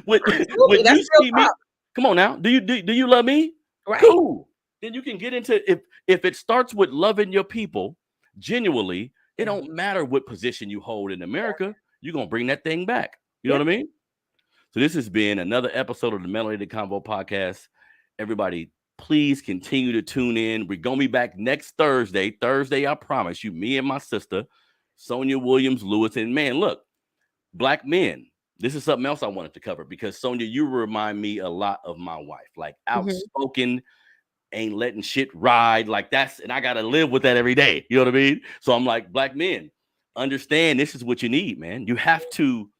when, Absolutely. when That's you real see me, talk. come on now. Do you love me? Right. Cool. Then you can get into if it starts with loving your people genuinely, it Yeah. don't matter what position you hold in Yeah. America, you're gonna bring that thing back. You know Yeah. what I mean? So this has been another episode of the Melanated Convo podcast. Everybody, please continue to tune in. We're gonna be back next Thursday. Thursday, I promise you, me and my sister, Sonia Williams Lewis. And man, look, black men. This is something else I wanted to cover because Sonia, you remind me a lot of my wife, like Mhm. outspoken, ain't letting shit ride like that's, and I gotta live with that every day. You know what I mean? So I'm like, black men, understand this is what you need, man. You have to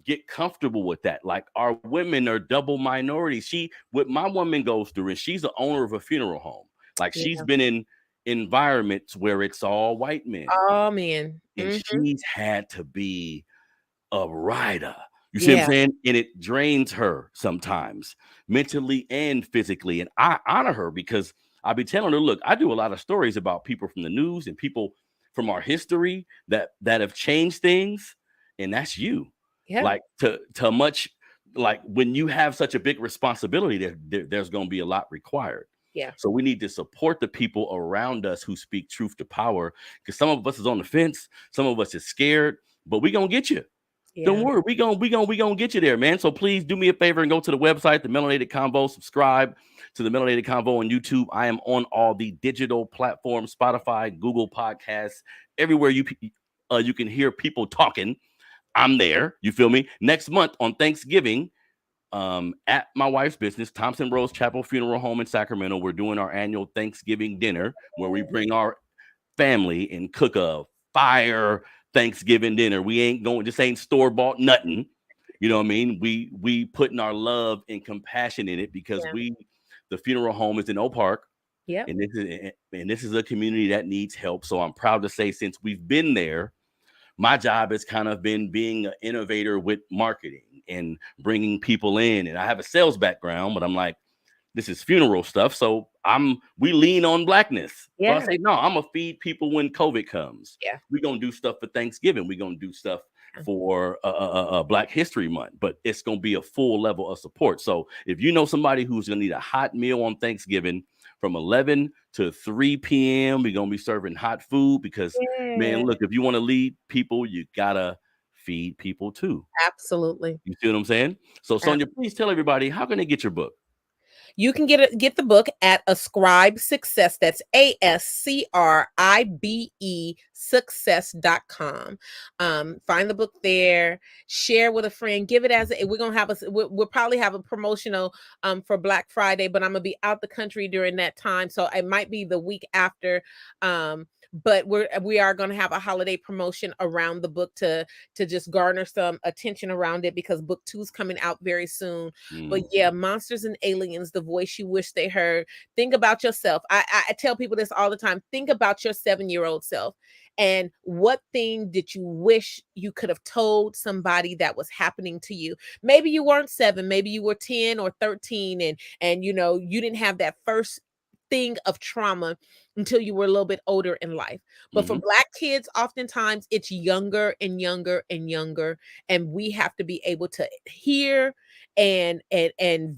get comfortable with that. Like our women are double minorities. What my woman goes through, and she's the owner of a funeral home. Like she's Yeah. been in environments where it's all white men, Oh man. and she's had to be a rider. You see what I'm Yeah. saying? And it drains her sometimes, mentally and physically. And I honor her because I be telling her, look, I do a lot of stories about people from the news and people from our history that have changed things. And that's you. Yeah. Like to much like when you have such a big responsibility, there's gonna be a lot required. Yeah. So we need to support the people around us who speak truth to power. Because some of us is on the fence, some of us is scared, but we gonna get you. Don't Yeah. worry, we gonna get you there, man. So please do me a favor and go to the website, the Melanated Convo. Subscribe to the Melanated Convo on YouTube. I am on all the digital platforms: Spotify, Google Podcasts, everywhere you can hear people talking. I'm there. You feel me? Next month on Thanksgiving, at my wife's business, Thompson Rose Chapel Funeral Home in Sacramento, we're doing our annual Thanksgiving dinner where we bring our family and cook a fire Thanksgiving dinner. We ain't going, this ain't store-bought nothing. You know what I mean? We putting our love and compassion in it because Yeah. the funeral home is in Oak Park, Yep. and this is a community that needs help. So I'm proud to say, since we've been there, my job has kind of been being an innovator with marketing and bringing people in. And I have a sales background, but I'm like, this is funeral stuff. So we lean on blackness. So I Yeah. say, no, I'm gonna feed people when COVID comes. Yeah. We're gonna do stuff for Thanksgiving. We're gonna do stuff for Black History Month, but it's gonna be a full level of support. So if you know somebody who's gonna need a hot meal on Thanksgiving from 11 to 3 p.m., we're gonna be serving hot food because man, Yeah. look, if you want to lead people, you gotta feed people too. Absolutely. You see what I'm saying? So Sonia, please tell everybody, how can they get your book? You can get the book at Ascribe Success. That's ASCRIBE success.com. Find the book there, share with a friend, give it as we're gonna have we'll probably have a promotional for Black Friday, but I'm gonna be out the country during that time. So it might be the week after. But we are going to have a holiday promotion around the book to just garner some attention around it because book 2 is coming out very soon. But yeah, Monsters and Aliens, the voice you wish they heard. Think about yourself. I tell people this all the time. Think about your 7-year-old self and what thing did you wish you could have told somebody that was happening to you. Maybe you weren't 7, maybe you were 10 or 13 and you know, you didn't have that first thing of trauma until you were a little bit older in life. But for Black kids, oftentimes it's younger and younger and younger, and we have to be able to hear and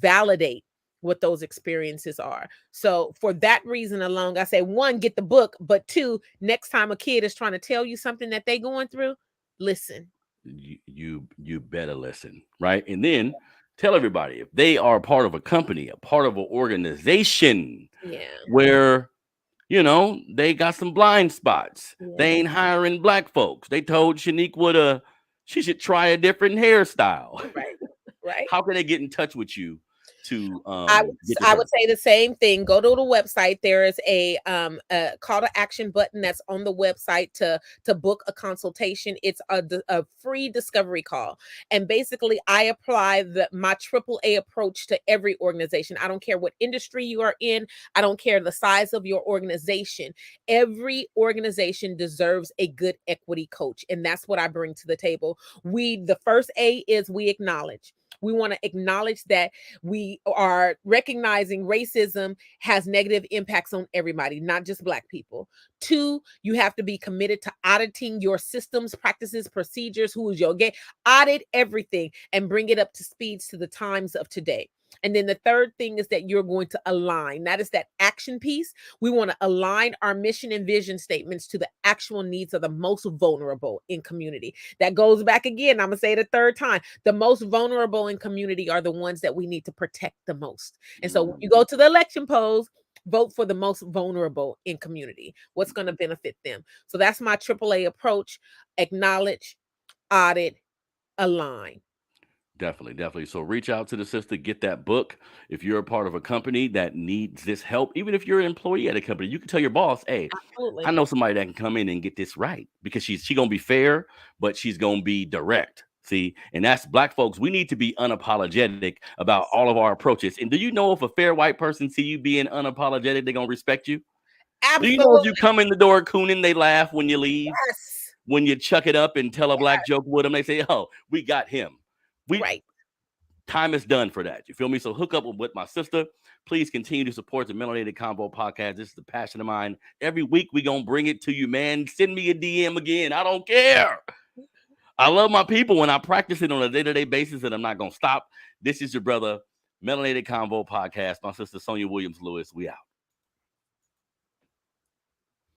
validate what those experiences are. So for that reason alone, I say, 1, get the book, but 2, next time a kid is trying to tell you something that they're going through, listen. You better listen, right? And then tell everybody if they are part of a company, a part of an organization Yeah. where they got some blind spots. They Yeah. ain't hiring Black folks. They told she should try a different hairstyle. Right. Right. How can they get in touch with you to I would get to I would her? say the same thing. Go to the website. There is a call to action button that's on the website to book a consultation. It's a free discovery call, and basically I apply my AAA approach to every organization. I don't care what industry you are in. I don't care the size of your organization. Every organization deserves a good equity coach, and that's what I bring to the table. The first A is we acknowledge. We want to acknowledge that we are recognizing racism has negative impacts on everybody, not just Black people. Two, you have to be committed to auditing your systems, practices, procedures, who is your gay, audit everything and bring it up to speeds to the times of today. And then the third thing is that you're going to align. That is that action piece. We want to align our mission and vision statements to the actual needs of the most vulnerable in community. That goes back again. I'm going to say it a third time. The most vulnerable in community are the ones that we need to protect the most. And so when you go to the election polls, vote for the most vulnerable in community. What's going to benefit them? So that's my AAA approach. Acknowledge, audit, align. Definitely, definitely. So reach out to the sister, get that book. If you're a part of a company that needs this help, even if you're an employee at a company, you can tell your boss, "Hey, I Absolutely. know somebody that can come in and get this right," because she gonna be fair, but she's gonna be direct. See, and that's Black folks. We need to be unapologetic about all of our approaches. And do you know if a fair white person see you being unapologetic, they're gonna respect you? Do you know if you Absolutely. come in the door cooning, they laugh when you leave? Yes. When you chuck it up and tell a Black joke with them, they say, "Oh, we got him." We Right. Time is done for that. You feel me? So hook up with my sister. Please continue to support the Melanated Convo podcast. This is the passion of mine. Every week we gonna bring it to you, man. Send me a DM again. I don't care. I love my people and I practice it on a day-to-day basis, and I'm not gonna stop. This is your brother, Melanated Convo podcast. My sister Sonia Williams Lewis. We out.